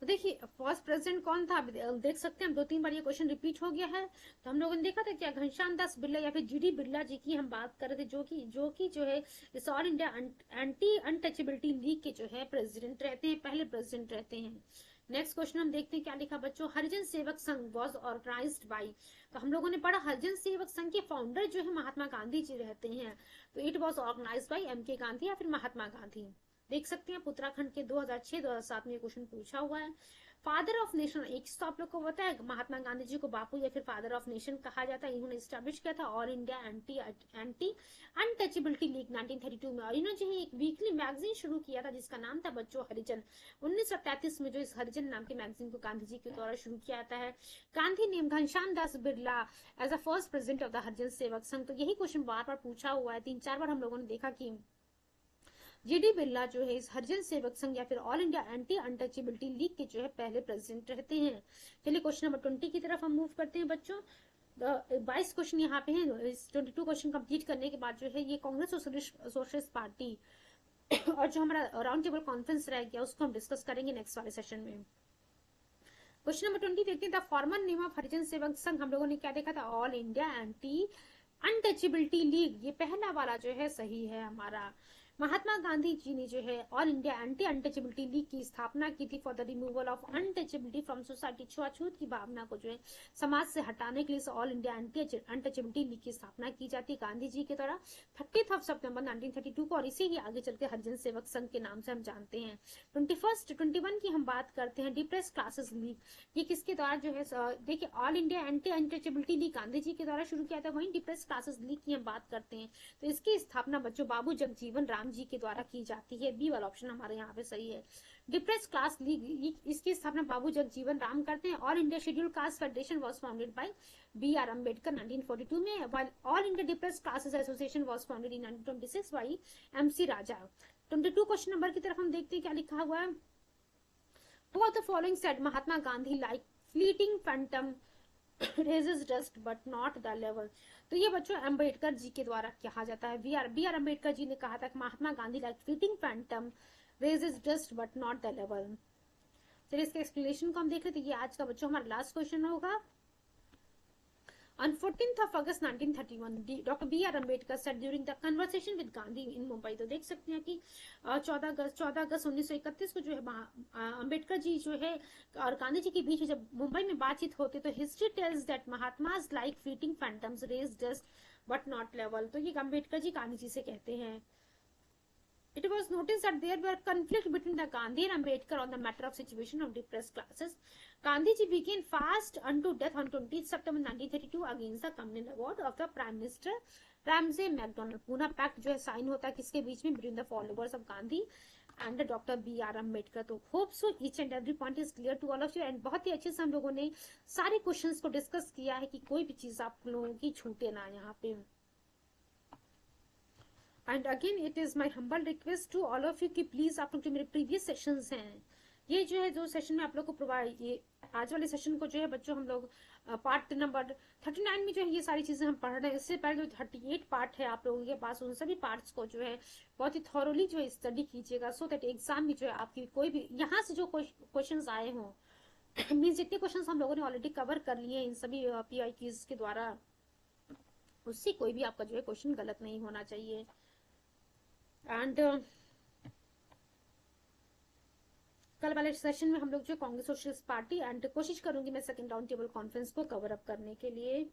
तो देखिए, फर्स्ट प्रेसिडेंट कौन था? देख सकते हैं हम, 2-3 बार ये क्वेश्चन रिपीट हो गया है। तो हम लोगों ने देखा था क्या, घनश्याम दास बिरला या फिर जीडी बिरला जी की हम बात कर रहे थे, जो है इस all India anti untouchability league के जो है प्रेसिडेंट रहते हैं, पहले प्रेसिडेंट रहते हैं। नेक्स्ट क्वेश्चन हम देखते हैं क्या लिखा बच्चों। हरिजन सेवक संघ वाज ऑर्गेनाइज्ड बाय, तो हम लोगों ने पढ़ा हरिजन सेवक संघ के फाउंडर जो है महात्मा गांधी जी रहते हैं। तो it was organised by M K. Gandhi या फिर महात्मा गांधी। देख सकते हैं उत्तराखंड के 2006-2007 में क्वेश्चन पूछा हुआ है। फादर ऑफ नेशन, एक तो आप लोग को पता है महात्मा गांधी जी को बापू या फिर फादर ऑफ नेशन कहा जाता है। इन्होंने स्टैब्लिश किया था all India anti untouchability league 1932 में, और इन्होंने जो है एक वीकली मैगजीन शुरू किया था जिसका नाम था बच्चों हरिजन। 1933 में जो इस हरिजन नाम के मैगजीन को गांधी जी के द्वारा शुरू किया जाता है। Gandhi name Ghanshyam Das Birla as a first president of the Harijan Sevak Sangh. तो यही क्वेश्चन बार बार पूछा हुआ है, 3-4 बार हम लोगों ने देखा कि जीडी बिरला जो है इस हरिजन सेवक संघ या फिर all India anti untouchability league के जो है पहले प्रेसिडेंट रहते हैं। चलिए क्वेश्चन नंबर 20 की तरफ हम मूव करते हैं बच्चों। 22 क्वेश्चन यहाँ पे हैं। इस 22 क्वेश्चन कंप्लीट करने के बाद जो है ये कांग्रेस सोशलिस्ट पार्टी और जो हमारा राउंड टेबल कॉन्फ्रेंस रह गया उसको हम डिस्कस करेंगे नेक्स्ट वाले सेशन में। क्वेश्चन नंबर 20 देखते हैं। द फॉर्मल नेम ऑफ हरिजन सेवक संघ हम लोगों ने क्या देखा था? All India anti untouchability league. ये पहला वाला जो है सही है हमारा। महात्मा गांधी जी ने जो है all India anti untouchability league की स्थापना की थी for the removal of untouchability from society. छुआछूत की भावना को जो है समाज से हटाने के लिए all India anti untouchability league की स्थापना की जाती है गांधी जी के द्वारा 30 सितंबर 1932 को, और इसे ही आगे चलते हरिजन सेवक संघ के नाम से हम जानते हैं। 21 की हम बात करते हैं, डिप्रेस क्लासेस लीग। ये किसके द्वारा जो है, देखिए all India anti untouchability league Gandhi ji के द्वारा शुरू किया था, वहीं डिप्रेस क्लासेस लीग की हम बात करते हैं। तो इसकी स्थापना बच्चों बाबू जगजीवन राम जी के द्वारा की जाती है। बी वाला ऑप्शन हमारे यहाँ पे सही है। डिप्रेस क्लास लीग, इसकी स्थापना बाबू जगजीवन राम करते हैं। All India scheduled caste federation was founded by B.R. Ambedkar 1942 में, while all India depressed classes association was founded in 1926 by MC Raja. 22 question number की तरफ हम देखते हैं क्या लिखा हुआ है। Who of the following said Mahatma Gandhi like fleeting phantom raises dust but not the level? तो ये बच्चों अम्बेडकर जी के द्वारा कहा जाता है। बी आर अम्बेडकर जी ने कहा था कि Mahatma Gandhi like fleeting phantom raises dust but not the level. चलिए इसके एक्सप्लेनेशन को हम देख लेते हैं। ये आज का बच्चों हमारा लास्ट क्वेश्चन होगा। On 14th of August 1931, Dr. B.R. Ambedkar said during the conversation with Gandhi in Mumbai। तो देख सकते हैं कि 14 अगस्त 1931 को जो है अम्बेडकर जी जो है और गांधी जी के बीच जब मुंबई में बातचीत होती तो history tells that mahatmas like fleeting phantoms raise dust but not level. तो ये अम्बेडकर जी गांधी जी से कहते हैं। It was noticed that there were conflict between the Gandhi and Ambedkar on the matter of situation of depressed classes. Gandhiji began fast unto death on 20th September 1932 against the communal award of the Prime Minister Ramsay MacDonald। Poona pact जो है sign होता है किसके बीच में? Between the followers of Gandhi and doctor B.R. Ambedkar. तो hope so each and every point is clear to all of you, and बहुत ही अच्छे से हम लोगों ने सारे क्वेश्चंस को डिस्कस किया है कि कोई भी चीज आप लोगों की छूटे ना यहाँ पे। And again it is my humble request to all of you कि प्लीज आप लोग जो मेरे प्रीवियस सेशंस हैं ये जो है जो सेशन में आप लोग को प्रोवाइड, ये आज वाले सेशन को जो है बच्चों हम लोग पार्ट नंबर 39 में जो है ये सारी चीजें हम पढ़ रहे हैं। इससे पहले जो 38 पार्ट है आप लोगों के पास, उन सभी पार्ट्स को जो है बहुत ही थॉरोली जो है स्टडी कीजिएगा, सो दैट एग्जाम में जो है आपकी कोई भी यहाँ से जो क्वेश्चन आए हों मीन्स जितने क्वेश्चन हम लोगों ने ऑलरेडी कवर कर लिए इन सभी PIQs के द्वारा, उससे कोई भी आपका जो है क्वेश्चन गलत नहीं होना चाहिए। एंड कल वाले सेशन में हम लोग जो कांग्रेस सोशलिस्ट पार्टी, एंड कोशिश करूंगी मैं सेकंड राउंड टेबल कॉन्फ्रेंस को कवर अप करने के लिए।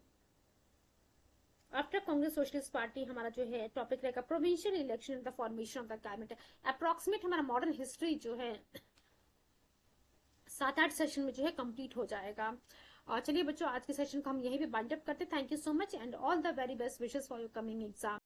आफ्टर कांग्रेस सोशलिस्ट पार्टी हमारा जो है टॉपिक रहेगा provincial election, the formation of the cabinet. Approximate हमारा मॉडर्न हिस्ट्री जो है 7-8 सेशन में जो है कंप्लीट हो जाएगा। और चलिए बच्चों, आज के सेशन को हम यहीं पे बाइंड अप करते हैं। Thank you so much and all the very best wishes for your coming exam.